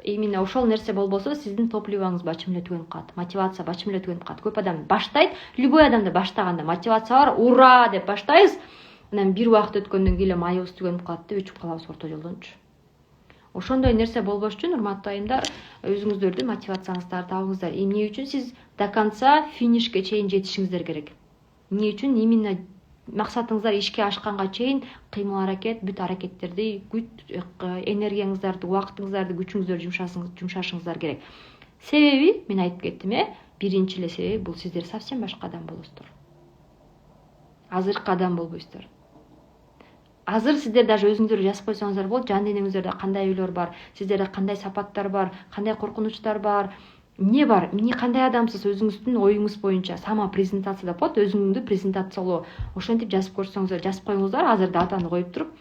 именно ошол нерсе болбосо сиздин топливоңуз бачым эле түгөнүп калат. Мотивация бачым эле түгөнүп калат. Көп адам баштайт, любой адамды баштаганда мотивация бар, ура деп баштайбыз. Анан бир убакыт өткөндөн кийин майыбыз түгөнүп калат да, өчүп калабыз орто жолдончу. Ошондой нерсе болбош үчүн, урматтуу айымдар, өзүңүздөрдүн мотивацияңыздарды табыңыздар. Эмне үчүн сиз до конца финишке чейин жетишиңиздер керек? Эмне үчүн именно максатыңыздар ишке ашканга чейин кыймыл-аракет, бүт аракеттерди, энергияңыздарды, убактыңыздарды, күчүңүздөрдү жумшашыңыздар керек. Себеби, мен айтып кеттим, биринчи эле себеби бул сиздер совсем башка адам болосуздар. Азыркы адам болбойсуздар. Азыр сиздер даже өзүңүздөр жазып койсоңуздар болот, жан денеңиздерде кандай үйлөр бар, сиздерде кандай сапаттар бар, кандай коркунучтар бар, эмне бар, эмне кандай адамсыз өзүңүздүн оюңуз боюнча самопрезентация деп коет, өзүңдү презентациялоо. Ошентип жазып көрсөңүздөр, жазып коюңуздар, азыр датаны коюп туруп.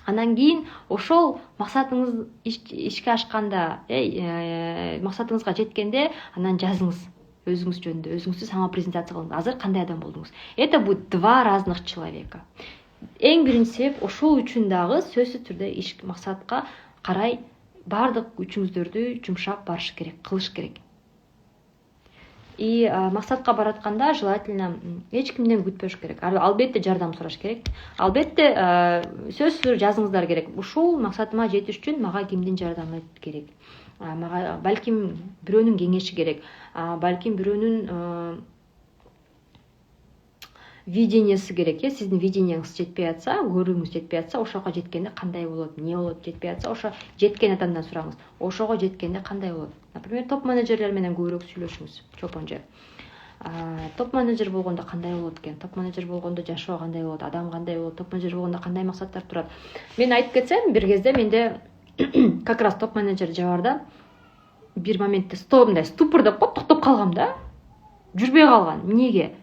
Анан кийин ошол максатыңыз ишке ашканда, максатыңызга жеткенде анан жазыңыз. Өзүңүз жөнүндө, өзүңүздү самопрезентация кылыңыз. Азыр кандай адам болдуңуз? Это будет два разных человека. эң биринчи себеп ошол үчүн дагы сөзсүз түрдө иш максатка карай баардык күчүңүздөрдү жумшап барыш керек, кылыш керек. И максатка баратканда желательно эч кимден күтпөш керек. Албетте жардам сураш керек. Албетте сөзсүз жазыңыздар керек. Ушул максатыма жетиш үчүн мага кимдин жардамы керек? Мага балким бирөөнүн кеңеши керек. Балким бирөөнүн видениясы керек. Сиздин виденияңыз жетпей атса, көрүүңүз жетпей атса, ошого жеткенде кандай болот, эмне болот жетпей атса, ошо жеткен адамдан сураңыз. Ошого жеткенде кандай болот? Например, топ менеджерлер менен көбүрөөк сүйлөшүңүз. Чопонже. Топ менеджер болгондо кандай болот экен? Топ менеджер болгондо жашоо кандай болот? Адам кандай болот? Топ менеджер болгондо кандай максаттар турат? Мен айтып кетсем, бир кезде менде как раз топ менеджер жабарда бир моментте мындай ступордоп коюп токтоп калгам да. Жүрбөй калган. Эмнеге?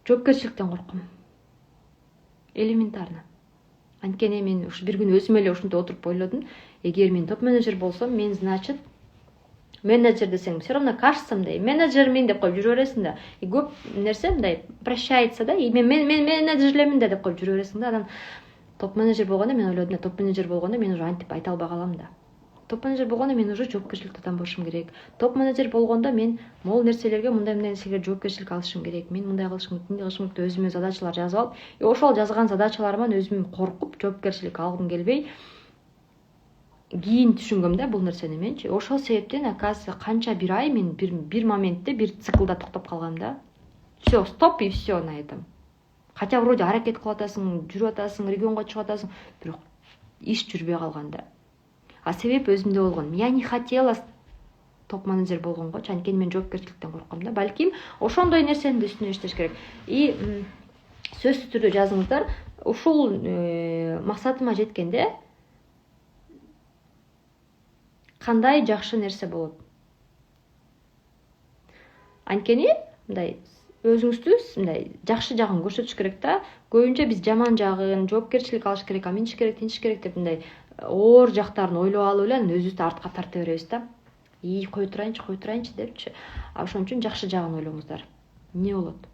Жоопкерчиликтен корком. Элементарно. Анткени мен ушу бир күн өзүм эле ушинтип отуруп ойлодум. Эгер мен топ менеджер болсом, мен значит менеджер десең, все равно кажется мындай, менеджермин деп коюп жүрө бересиң да. И көп нерсе мындай прощается да. И мен менеджерлемин деп коюп жүрө бересиң да. Анан топ менеджер болгондо мен ойлодум, топ менеджер болгондо мен уже антип айта албай калам да. Топ менеджер болгондо мен уже жоопкерчиликтүү адам болушум керек. Топ менеджер болгондо мен могул нерселерге, мындай нерселерге жоопкерчилик алышым керек. Мен мындай кылышым керек, мындай кылышым керек, өзүмө задачалар жазып алып, ошол жазган задачаларыман өзүм коркуп жоопкерчилик алгым келбей, кийин түшүнгөм да бул нерсени менчи. Ошол себептен оказывается канча бир ай мен бир моментте бир циклда токтоп калгам да. Все, стоп и все на этом. Хотя вроде аракет кылып атасың, жүрүп атасың, регионго чыгып атасың, бирок иш жүрбөй калган да. А себеп өзүмдө болгон. Я не хотела топ менеджер болгонгочу, анткени мен жоопкерчиликтен корком да. Балким ошондой нерсени да үстүнө иштеш керек. И сөзсүз түрдө жазыңыздар. Ушул максатыма жеткенде кандай жакшы нерсе болот? Анткени мындай өзүңүздү мындай жакшы жагын көрсөтүш керек да. Көбүнчө биз жаман жагын, жоопкерчилик алыш керек, аминтиш керек, тинтиш керек деп мындай оор жактарын ойлоп алып эле анан өзүбүздү артка тарта беребиз да. Кой турайынчы депчи. Ошон үчүн жакшы жагын ойлоңуздар. Эмне болот?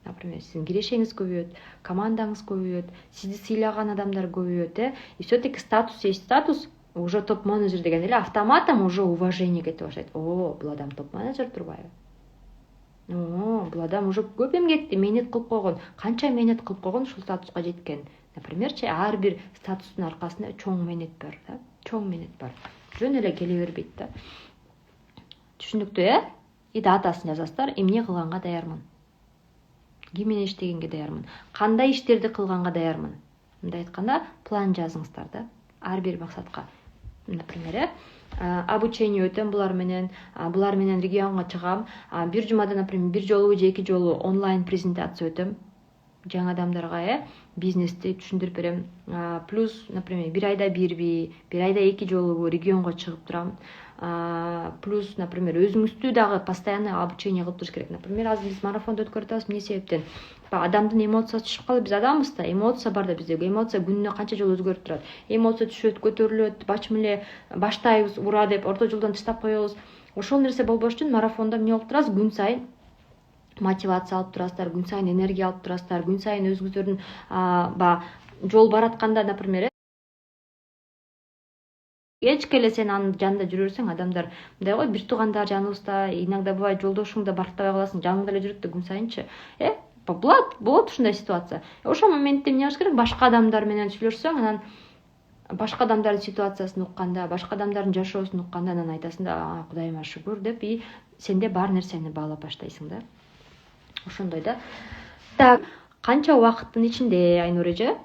Например, сиздин кирешеңиз көбөйөт, командаңыз көбөйөт, сизди сыйлаган адамдар көбөйөт, И все-таки статус есть статус, уже топ менеджер деген эле автоматом уже уважение кете баштайт. Бул адам топ менеджер турбайбы? Бул адам уже көп эмгекти мээнет кылып койгон. Канча мээнет кылып койгон ушул статуска жеткен. Напримерчи, ар бир статустун аркасында чоң мээнет бар да. Чоң мээнет бар. Жөн эле келе бербейт да. Түшүнүктүү, И датасын жазасыздар. Эмне кылганга даярмын? Ким менен иштегенге даярмын? Кандай иштерди кылганга даярмын? Мындай айтканда, план жазыңыздар да. Ар бир максатка. Например, обучение өтөм булар менен регионго чыгам. Бир жумада, например, бир жолу же эки жолу онлайн презентация өтөм. Жаңы адамдарга бизнести түшүндүрүп берем. Плюс, например, бир айда бир айда эки жолу регионго чыгып турам. Плюс, например, өзүңүздү дагы постоянно обучение кылып туруш керек. Например, азыр биз марафондо өткөрүп атабыз, эмне себептен? Адамдын эмоциясы түшүп калып, биз адамбыз да, эмоция бар да бизде. Эмоция күнүнө канча жолу өзгөрүп турат. Эмоция түшөт, көтөрүлөт, бачым эле баштайбыз, ура деп, орто жолдон таштап коебуз. Ошол нерсе болбош үчүн марафондо эмне кылып турасыз? Күн сайын мотивация алып турасыздар, күн сайын энергия алып турасыздар, күн сайын өзүңүздөрдүн жол баратканда, например, кечке эле сен анын жанында жүрө берсең, адамдар мындай го, бир туугандар жаныбызда, иногда бывает жолдошуң да бартабай каласың, жаныңда эле жүрөт да күн сайынчы. Болот ушундай ситуация. Ошол моментте эмне кылыш керек? Башка адамдар менен сүйлөшсөң, анан башка адамдардын ситуациясын укканда, башка адамдардын жашоосун укканда, анан айтасың да, Кудайыма шүгүр деп, и сенде бар нерсени баалап баштайсың да. Ошондой да. Так, канча убакыттын ичинде, Айнур эже?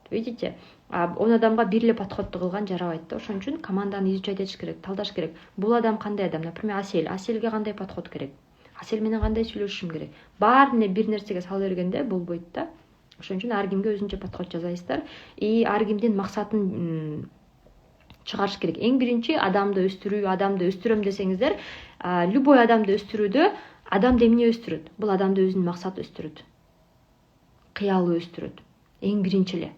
Видите? 10 адамга бир эле подходду кылган жарабайт да. Ошон үчүн команданы изучать этиш керек, талдаш керек. Бул адам кандай адам? Например, Аселге кандай подход керек? Асел менен кандай сүйлөшүшүм керек? Баарына бир нерсеге салып бергенде болбойт да. Ошон үчүн ар кимге өзүнчө подход жасайсыздар. И ар кимдин максатын чыгарыш керек. Эң биринчи адамды өстүрөм десеңиздер, любой адамды өстүрүүдө адамды эмне өстүрөт? Бул адамды өзүнүн максаты өстүрөт. Кыялы өстүрөт. Эң биринчи эле.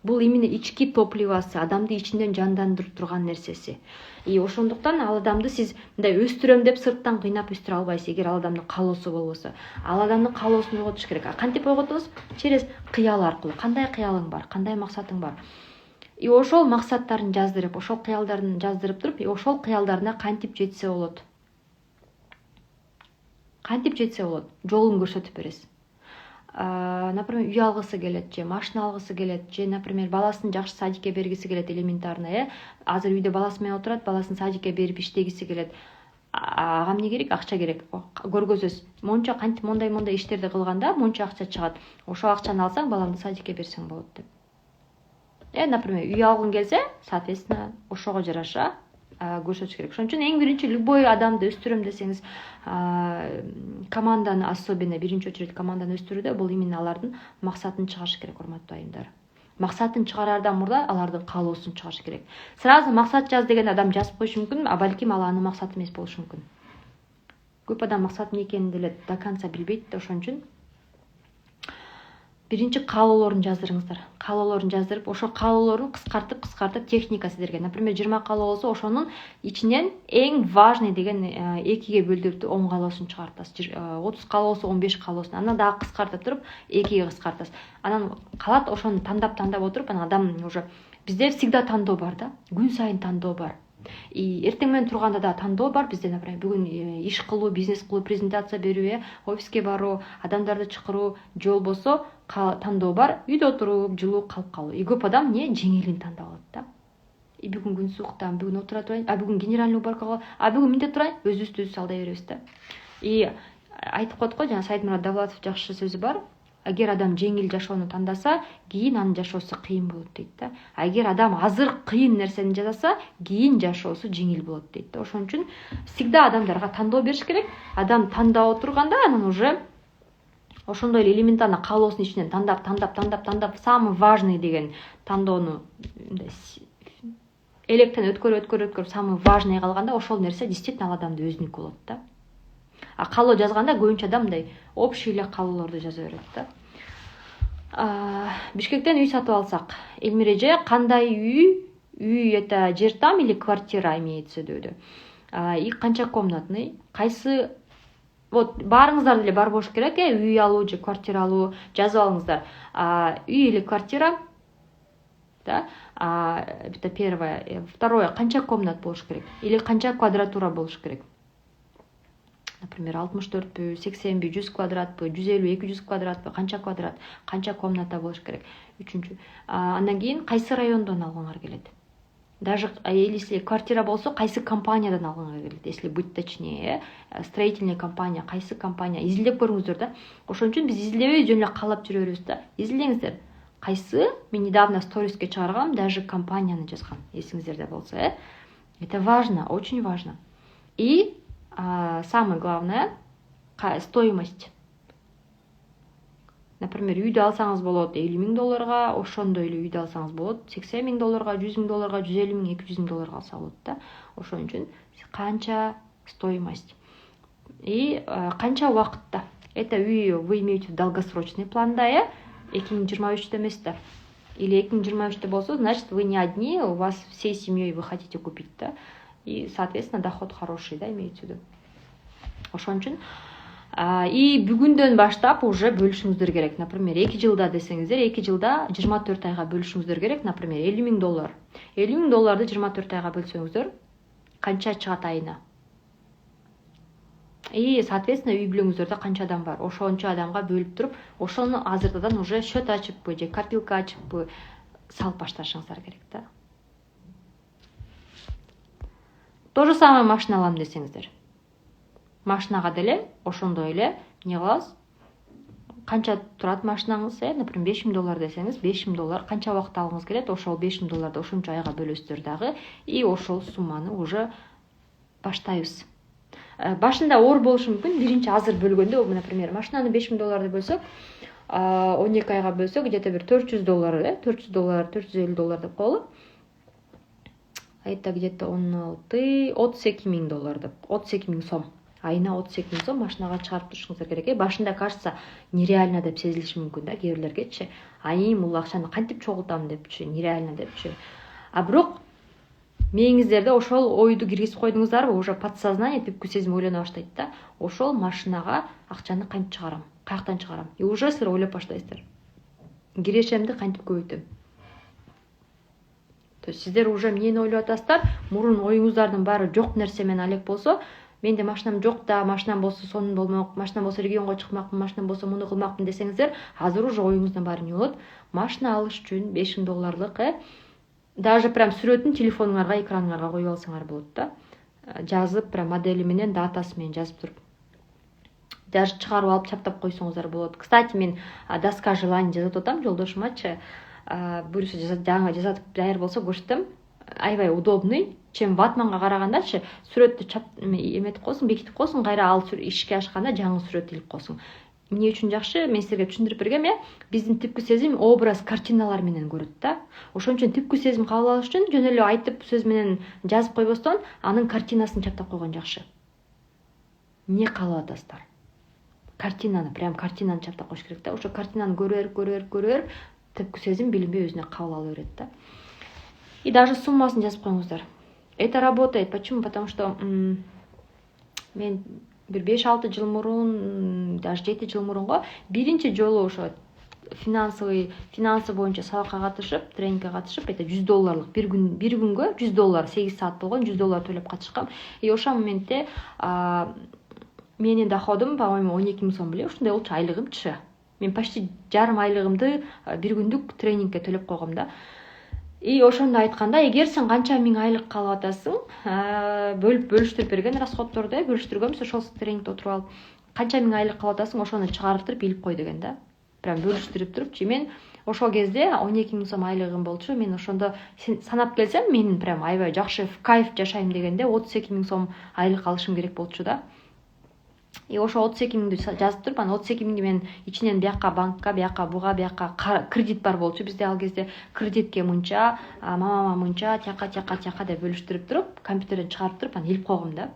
Бул именно ички топливосы, адамды ичинен жандандырып турган нерсеси. И ошондуктан ал адамды сиз мындай өстүрөм деп сырттан кыйнап өстүрө албайсыз, эгер ал адамдын каалоосу болбосо. Ал адамдын каалоосун ойготуш керек. Кантип ойготобуз? Через кыял аркылуу. Кандай кыялың бар, кандай максатың бар. И ошол максаттарын жаздырып, ошол кыялдарын жаздырып туруп, ошол кыялдарына кантип жетсе болот. Кантип жетсе болот? Жолун көрсөтүп бересиз. Например, үй алгысы келет, же машина алгысы келет, же, например, баласын жакшы садикке бергиси келет, элементарно, азыр үйдө баласы менен отурат, баласын садикке берип иштегиси келет. Ага эмне керек? Акча керек. Көргөзөсүз. Монча кантип мондай иштерди кылганда монча акча чыгат. Ошол акчаны алсаң, балаңды садикке берсең болот деп. Например, үй алгың келсе, соответственно, ошого жараша көрсөтүш керек. Ошон үчүн эң биринчи любой адамды өстүрөм десеңиз, команданы, особенно биринчи очередь команданы өстүрүүдө, бул именно алардын максатын чыгарыш керек, урматтуу айымдар. Максатын чыгараардан мурда алардын каалоосун чыгарыш керек. Сразу максат жаз деген адам жазып коюшу мүмкүн, а балким ал анын максаты эмес болушу мүмкүн. Көп адам максат эмне экенин деле до конца билбейт да, ошон үчүн биринчи каалоолорун жаздырыңыздар. Каалоолорун жаздырып, ошо каалоолорун кыскартып техника сиздерге. Например, 20 каалоо болсо, ошонун ичинен эң важный деген 2ге бөлдүрүп 10 каалоосун чыгартасыз. 30 каалоо болсо 15 каалоосун. Анан дагы кыскартып туруп 2ге кыскартасыз. Анан калат ошону тандап отуруп, анан адам уже бизде всегда тандоо бар да. Күн сайын тандоо бар. И эртең менен турганда да тандоо бар бизде. Например, бүгүн иш кылуу, бизнес кылуу, презентация берүү, офиске баруу, адамдарды чакыруу жол болсо, тандоо бар. Үйдө отуруп, жылуу калып калуу. И көп адам жеңилин тандап алат да. И бүгүн күн сууктан, бүгүн отура турайын, бүгүн генеральный уборкага, бүгүн мындай турайын, өзүбүздү өзүбүз алдай беребиз да. И айтып коет го, жана Сайдмурат Давлатов жакшы сөзү бар. Эгер адам жеңил жашоону тандаса, кийин анын жашоосу кыйын болот дейт да. Эгер адам азыр кыйын нерсени жасаса, кийин жашоосу жеңил болот дейт да. Ошон үчүн всегда адамдарга тандоо бериш керек. Адам тандап отурганда, анан уже ошондой эле элементарно каалоосун ичинен тандап, самый важный деген тандоону электен өткөрүп самый важный калганда, ошол нерсе действительно ал адамдын өзүнүкү болот да. А каалоо жазганда көбүнчө адам мындай общий эле каалоолорду жаза берет да. Бишкектен үй сатып алсак, Элмиреже кандай үй это жер там или квартира имеется в виду? И канча комнатный, кайсы, вот баарыңыздар деле бар болуш керек, үй алуу же квартира алуу жазып алыңыздар. Үй или квартира, да? Это первое. Второе, канча комнат болуш керек или канча квадратура болуш керек? Например, 64 80 100 квадратпы, 150 200 квадратпы, канча квадрат, канча комната болуш керек. Үчүнчү. Андан кийин кайсы райондон алгыңар келет? Даже если квартира болсо, кайсы компаниядан алгыңар келет? Если быть точнее, строительная компания, кайсы компания? Изилдеп көрүңүздөр да. Ошон үчүн биз изилдебей жөн эле каалап жүрө беребиз да. Изилдеңиздер. Кайсы? Мен недавно сториске чыгаргам, даже компанияны жазгам. Эсиңиздерде болсо, Это важно, очень важно. И самое главное, стоимость. Например, үйдү алсаңыз болот $50,000, ошондой эле үйдү алсаңыз болот $80,000, $100,000, $150,000, $200,000 алса болот да. Ошон үчүн канча стоимость и канча убакытта. Это үй вы имеете в долгосрочный планда, 2023 эмес да. Или 2023 болсо, значит, вы не одни, у вас всей семьей вы хотите купить, да. И, соответственно, доход хороший, да, имеется в виду. Ошон үчүн и бүгүндөн баштап уже бөлүшүңүздөр керек. Например, 2 жылда десеңиздер, 2 жылда 24 айга бөлүшүңүздөр керек. Например, $50,000. $50,000 24 айга бөлсөңүздөр, канча чыгат айына? И, соответственно, үй бүлөңүздөрдө канча адам бар? Ошончо адамга бөлүп туруп, ошону азыртадан уже счет ачыппы же копилка ачыппы салып башташыңыздар керек да. То же самое машина алам десеңиздер. Машинага деле ошондой эле эмне кылабыз? Канча турат машинаңыз, например, $5,000 десеңиз, $5,000 канча убакыт алгыңыз келет, ошол $5,000 ошончо айга бөлөсүздөр дагы, и ошол сумманы уже баштайбыз. Башында оор болушу мүмкүн, биринчи азыр бөлгөндө, например, машинаны $5,000 деп бөлсөк, 12 айга бөлсөк, где-то бир $400, $400, $450 деп коелу. Это где-то $32,000 деп, $32,000 сом. айына 32 мың сом машинаға шығарып тұрушуңуздар керек. Башында кажется нереально деп сезилиши мүмкүн да кээ бирлергечи. Ай, бул акчаны кантип чогултам депчи, нереально депчи. А бирок мээңиздерде ошол ойду киргизип койдуңуздарбы? Уже подсознание, түпкү сезим ойлоно баштайт да. Ошол машинага акчаны кантип чыгарам, каяктан чыгарам? И уже силер ойлоп баштайсыздар. Кирешемди кантип көбөйтөм? То есть сиздер уже эмнени ойлоп атасыздар? Мурун оюңуздардын баары жок нерсе менен алек болсо, менде машинам жок да, машинам болсо сонун болмок, машинам болсо регионго чыкмакмын, машинам болсо муну кылмакмын десеңиздер, азыр уже оюңуздун баары эмне болот? Машина алыш үчүн $5000 даже прям сүрөтүн телефонуңарга, экраныңарга коюп алсаңар болот да. Жазып, прям модели менен, датасы менен жазып туруп. Даже чыгарып алып чаптап койсоңуздар болот. Кстати, мен доска желаний жазып атам жолдошумачы. Буюрса жаңы жазатып даяр болсо көрсөтөм. Аябай удобный, чем ватманга карагандачы. Сүрөттү эметип койсуң, бекитип койсуң, кайра ал ишке ашканда жаңы сүрөт илип койсуң. Эмне үчүн жакшы? Мен силерге түшүндүрүп бергем, биздин түпкү сезим образ, картиналар менен көрөт да. Ошон үчүн түпкү сезим кабыл алыш үчүн жөн эле айтып сөз менен жазып койбостон, анын картинасын чаптап койгон жакшы. Эмне каалап атасыздар? Картинаны, прям картинаны чаптап коюш керек да. Ошо картинаны көрөр, түпкү сезим билинбей өзүнө кабыл ала берет да. И даже суммасын жазып коюңуздар. Это работает. Почему? Потому что мен bir 5-6 жыл мурун, даже 7 жыл мурунго биринчи жолу ошо финансы боюнча сабакка катышып, тренингге катышып, это $100 бир күнгө $100, 8 саат болгон, $100 төлөп катышкам. И ошол моментте менин доходум, по-моему, 12 000 сом беле, ушундай болчу айлыгымчы. Мен почти жарым айлыгымды бир күндүк тренингге төлөп койгом да. И ошондо айтканда, эгер сен канча миң айлык калып атасың, бөлүштүрүп берген расходторду бөлүштүргөнбүз, ошол тренингде отуруп алып, канча миң айлык калып атасың, ошону чыгарып туруп илип кой деген да. Прям бөлүштүрүп турупчу. Мен ошол кезде 12 000 сом айлыгым болчу. Мен ошондо санап келсем, мен прям аябай жакшы в кайф жашайм дегенде 32 000 сом айлык алышым керек болчу да. И ошо 32 000ды жазып туруп, анан 32 000ди мен ичинен бияка банкка, бияка буга, бияка кредит бар болчу. Бизде ал кезде кредитке мынча, мамама мынча, тияка деп бөлүштүрүп туруп, компьютерден чыгарып туруп, анан илип койгом да.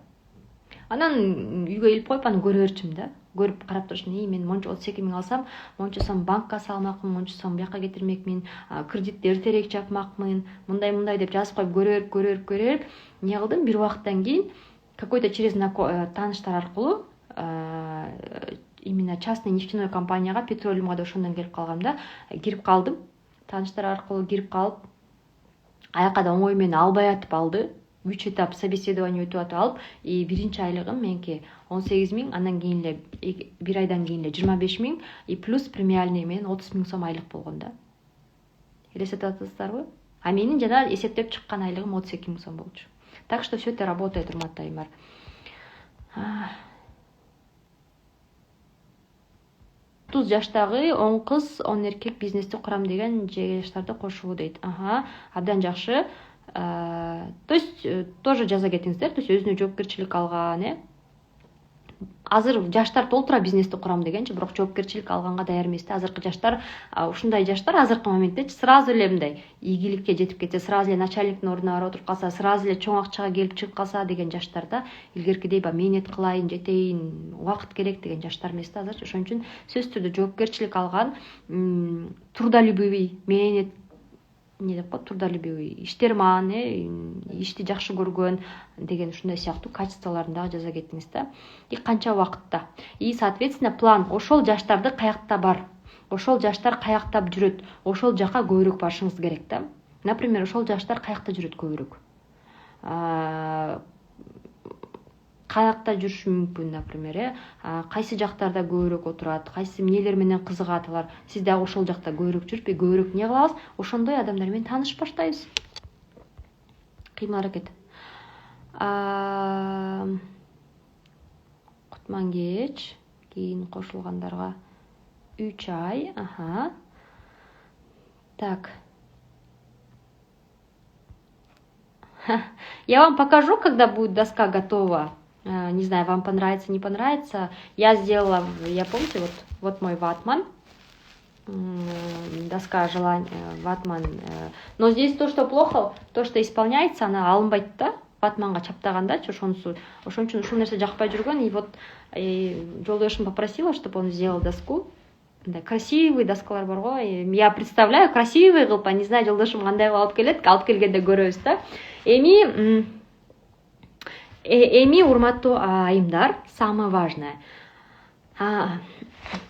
Анан үйгө илип коюп, анан көрө берчүм да. Көрүп карап турушум, мен монча 32 000 алсам, монча сом банкка салмакмын, монча сом бияка кетирмекмин, кредитти эртерээк жапмакмын, мындай деп жазып коюп көрө берип, эмне кылдым? Бир убакыттан кийин какой-то через тааныштар аркылуу именно частный нефтяной компанияга, петролиумга да ошондон келип калгам да, кирип калдым. Тааныштар аркылуу кирип калып, аяка да оңой менен албай атып алды. 3 этап собеседование өтүп атып алып, и биринчи айлыгым меники 18 000, андан кийин эле бир айдан кийин эле 25 000, и плюс премиальный менен 30 000 сом айлык болгон да. Элестетип атасыздарбы? А менин жана эсептеп чыккан айлыгым 32 000 сом болчу. Так что все это работает, урматтуу айымдар. 30 жаштагы 10 кыз, 10 эркек бизнести курам деген жаштарды кошуу дейт. Абдан жакшы. То есть тоже жаза кетиңиздер, то есть өзүнө жоопкерчилик алган, Азыр жаштар толтура бизнести курам дегенчи, бирок жоопкерчилик алганга даяр эмес да. Азыркы жаштар, ушундай жаштар азыркы моментте сразу эле мындай ийгиликке жетип кетсе, сразу эле начальниктин ордуна барып отуруп калса, сразу эле чоң акчага келип чыгып калса деген жаштар да. Илгеркидей мээнет кылайын, жетейин, убакыт керек деген жаштар эмес да азыр. Ошон үчүн сөзсүз түрдө жоопкерчилик алган, трудолюбивый, мээнет не деп коет, трудолюбивый, иштерман, ишти жакшы көргөн деген ушундай сыяктуу качестволорун дагы жаза кетиңиз да. И канча убакытта. И соответственно план ошол жаштарды каякта бар, ошол жаштар каякта жүрөт, ошол жака көбүрөөк барышыңыз керек да. Например, ошол жаштар каякта жүрөт көбүрөөк. Каякта жүрүшү мүмкүн, например, кайсы жактарда көбүрөөк отурат, кайсы эмнелер менен кызыгат алар. Сиз дагы ошол жакта көбүрөөк жүрүп, көбүрөөк эмне кылабыз? Ошондой адамдар менен таанышып баштайбыз. Кыймыл аракет. Кутман кеч, кийин кошулгандарга 3 ай, Так. Я вам покажу, когда будет доска готова. Не знаю, вам понравится, не понравится. Я сделала, помните, вот мой ватман. Доска желаний, ватман. Но здесь то, что плохо, то, что исполняется, она алынбайт да. батманга чаптагандачы, ошонусу. Ошон үчүн ушул нерсе жакпай жүргөн. И вот жолдошум попросила, чтобы он сделал доску. Да, красивый доскалар бар го. Я представляю, красивый кылып, не знаю, жолдошум кандай кылып алып келет, алып келгенде көрөбүз да. Эми урматтуу айымдар, самое важное.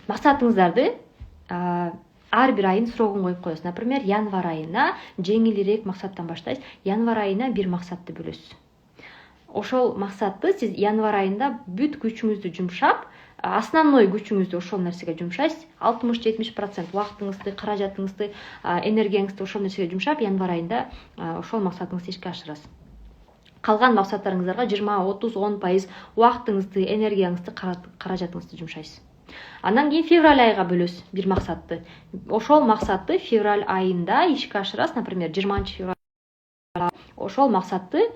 Максатыңыздарды ар бир айын срогун коюп коесуз. Например, январь айына жеңилирээк максаттан баштайсыз. Январь айына бир максатты бөлөсүз. Ошол максатты сиз январь айында бүт күчүңүздү жумшап, основной күчүңүздү ошол нерсеге жумшайсыз. 60-70% убактыңызды, каражатыңызды, энергияңызды ошол нерсеге жумшап, январь айында ошол максатыңызды ишке ашырасыз. Калган максаттарыңыздарга 20-30-10% убактыңызды, энергияңызды, каражатыңызды жумшайсыз. Андан кийин февраль айга бөлөсүз бир максатты. Ошол максатты февраль айында ишке ашырасыз, например, 20-февраль. Ошол максатты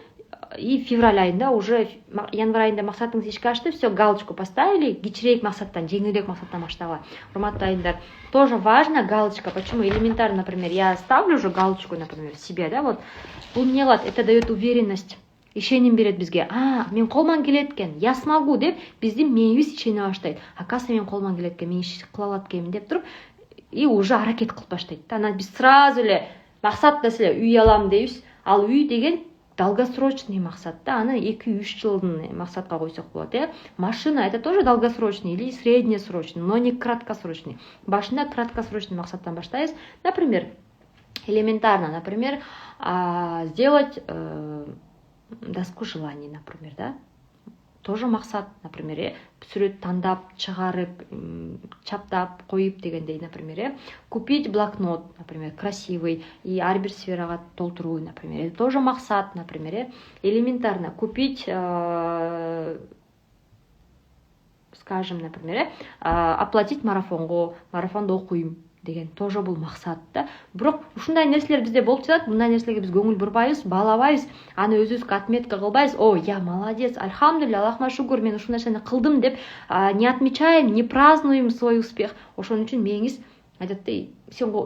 и февраль айында уже январь айында максатыңызды ишке ашты, все, галочку поставили, кичирээк максаттан, жеңилирээк максаттан баштагыла. Урматтуу айымдар, тоже важно галочка. Почему? Элементарно, например, я ставлю уже галочку, например, себе, да, вот. Бул эмне кылат? Это дает уверенность. Ишеним берет бизге. Мен колуман келет экен, я смогу деп биздин мээбиз ишене баштайт. Оказывается, мен колуман келет экен, мен иш кыла алат экенмин деп туруп, и уже аракет кылып баштайт. Анан биз сразу эле максат деле үй алам дейбиз. Ал үй деген долгосрочный максат да, аны 2-3 жылдын максатка койсок болот, Машина это тоже долгосрочный или среднесрочный, но не краткосрочный. Башында краткосрочный максаттан баштайбыз. Например, элементарно, например, сделать доску желаний, например, да? Тоже максат, например, сүрөт тандап, чыгарып, чаптап, коюп дегендей, например, купить блокнот, например, красивый, и ар бир сферага толтуруу, например, это тоже максат, например, элементарно купить, скажем, например, оплатить марафонго, марафондо окуйм деген тоже бул максат да. Бирок ушундай нерселер бизде болуп жатат, мындай нерселерге биз көңүл бурбайбыз, баалабайбыз, аны өзүбүзгө отметка кылбайбыз. О, я молодец, альхамдулилля, Аллахыма шүгүр, мен ушул нерсени кылдым деп не отмечаем, не празднуем свой успех. Ошон үчүн мээңиз айтат да,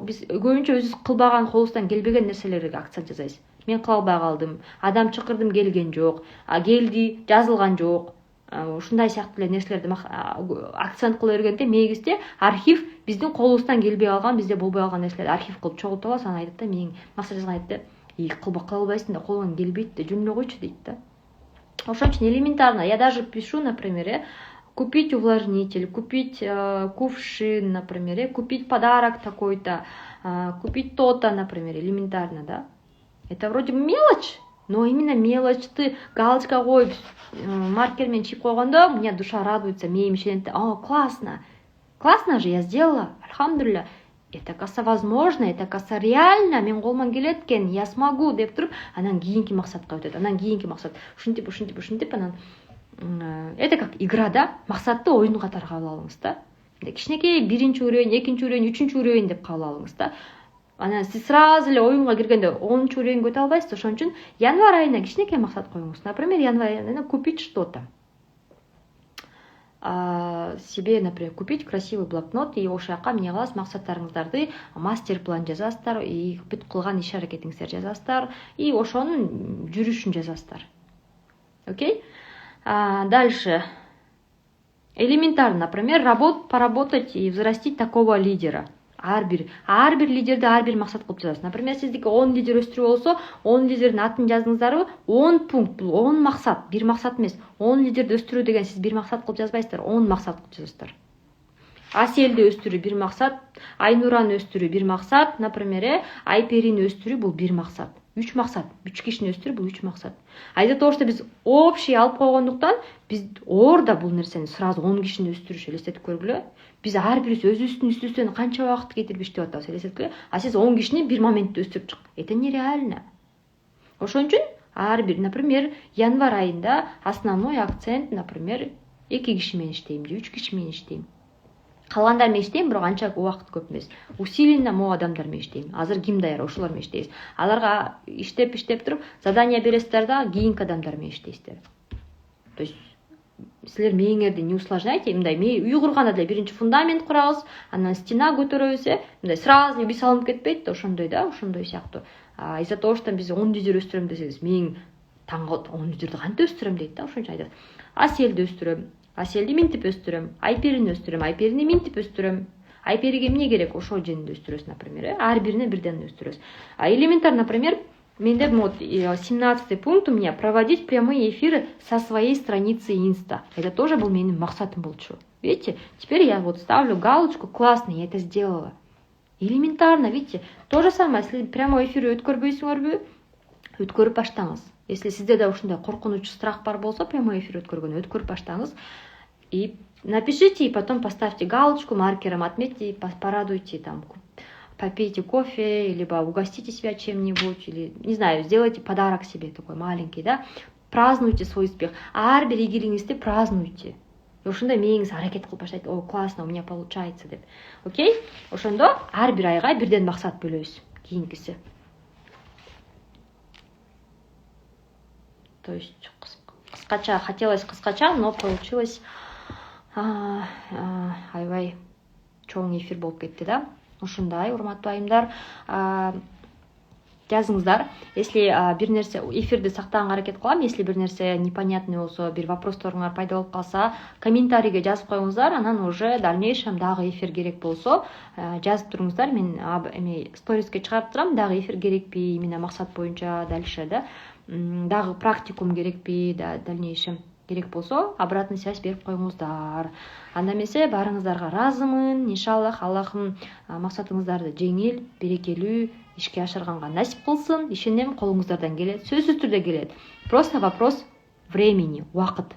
биз көбүнчө өзүбүз кылбаган, колубуздан келбеген нерселерге акцент жасайбыз. Мен кыла албай калдым, адам чакырдым, келген жок, келди, жазылган жок. Ушундай сыяктуу эле нерселерди акцент кыла бергенде мээңизде архив биздин колубуздан келбей калган, бизде болбой калган нерселерди архив кылып чогултуп аласыз. Анан айтат да, менин максат жазган айтат да, кыла албайсың да, колуңан келбейт да, жөн эле койчу дейт да. Ошон үчүн элементарно, я даже пишу, например, купить увлажнитель, купить кувшин, например, купить подарок такой-то, купить то-то, например, элементарно, да. Это вроде мелочь, но именно мелочьты галочка коюп, маркермен чип койгондо, мне душа радуется, мээм ишенет. О, классно, классно же я сделала, альхамдулилля. Это оказывается возможно, это оказывается реально, мен колуман келет экен, я смогу деп туруп, анан кийинки максатка өтөт, анан кийинки максат, ушинтип, анан это как игра, да, максатты оюн катары кабыл алыңыз да. Кичинекей биринчи уровень, экинчи уровень, үчүнчү уровень деп кабыл алыңыз да. Анан сиз сразу эле оюнга киргенде 10-чу уровеньге өтө албайсыз. Ошон үчүн январь айына кичинекей максат коюңуз. Например, январь айына купить что-то. Себе, например, купить красивый блокнот, и ошол жака эмне кыласыз, максаттарыңыздарды мастер-план жазасыздар, и бүт кылган иш аракетиңиздерди жазасыздар, и ошонун жүрүшүн жазасыздар. Окей? Дальше. Элементарно, например, поработать и взрастить такого лидера. Ар бир лидерди ар бир максат кылып жазасыз. Например, сиздики 10 лидер өстүрүү болсо, 10 лидердин атын жаздыңыздарбы? 10 пункт, бул 10 максат, бир максат эмес. 10 лидерди өстүрүү деген сиз бир максат кылып жазбайсыздар, 10 максат кылып жазасыздар. Аселди өстүрүү бир максат, Айнураны өстүрүү бир максат, например, Айперини өстүрүү бул бир максат. 3 максат, 3 кишини өстүрүү бул 3 максат. Из-за того, что биз общий алып койгондуктан, биз орда бул нерсени сразу 10 кишини өстүрүш элестетип көргүлө. Биз ар бирибиз өзүбүздүн үстүбүздөн канча убакыт кетирип иштеп атабыз элестеткиле. А сиз 10 кишини бир моментте өстүрүп чык. Это нереально. Ошон үчүн ар бир, например, январь айында основной акцент, например, 2 киши менен иштейм же 3 киши менен иштейм. Калгандар менен иштейм, бирок анча убакыт көп эмес. Усиленно могу адамдар менен иштейм. Азыр ким даяр, ошолор менен иштейбиз. Аларга иштеп туруп, задание бересиздер да, кийинки адамдар менен иштейсиздер. То есть силер мээңерди не усложняйте, мындай үй курганда деле биринчи фундамент курабыз, анан стена көтөрөбүз, мындай сразу үй салынып кетпейт да, ошондой сыяктуу. Из-за того, что биз 10 лидер өстүрөм десеңиз, мээң таңғы 10 кантип өстүрөм дейт да, ошончо айтат. Аселди өстүрөм, аселди минтип өстүрөм, айперини өстүрөм, айперини минтип өстүрөм. Айпериге эмне керек? Ошол жөнүндө өстүрөбүз, например. Ар бирине бирден өстүрөбүз. А элементар, например, менде вот 17 пункт у меня: проводить прямые эфиры со своей страницы Инста. Это тоже был менин максатым болчу. Видите? Теперь я вот ставлю галочку: классно, я это сделала. Элементарно, видите? То же самое, если прямой эфир өткөрбөйсүңөрбү, өткөрүп баштаңыз. Если сизде да ушундай коркунуч, страх бар болсо, прямой эфир өткөргөнү өткөрүп баштаңыз. И напишите, и потом поставьте галочку, маркером отметьте, порадуйте, там, попейте кофе, либо угостите себя чем-нибудь, или, не знаю, сделайте подарок себе такой маленький, да, празднуйте свой успех. А ар бир игилиңизди празднуйте. И ошондо мээңиз аракет кылып баштайт: о, классно, у меня получается деп. Окей? Ошондо ар бир айга бирден максат бөлөбүз, кийинкиси. То есть кыскача, хотелось кыскача, но получилось аябай чоң эфир болуп кетти да. Ушундай, урматтуу айымдар, жазыңыздар. Если бир нерсе, эфирди сактаганга аракет кылам. Если бир нерсе непонятный болсо, бир вопросторуңар пайда болуп калса, комментарийге жазып коюңуздар. Анан уже дальнейшем дагы эфир керек болсо, жазып туруңуздар. Мен сториске чыгарып турам. Дагы эфир керекпи, именно максат боюнча дальше, да. Дагы практикум керекпи, да, дальнейшем керек болсо, обратный связь берип коюңуздар. Анда эмесе барыңыздарга ыраазымын. Иншаллах, Аллахым максатыңыздарды жеңил, берекелүү ишке ашырганга насип кылсын. Ишенем, колуңуздардан келет, сөзсүз түрдө келет. Просто вопрос времени, убакыт.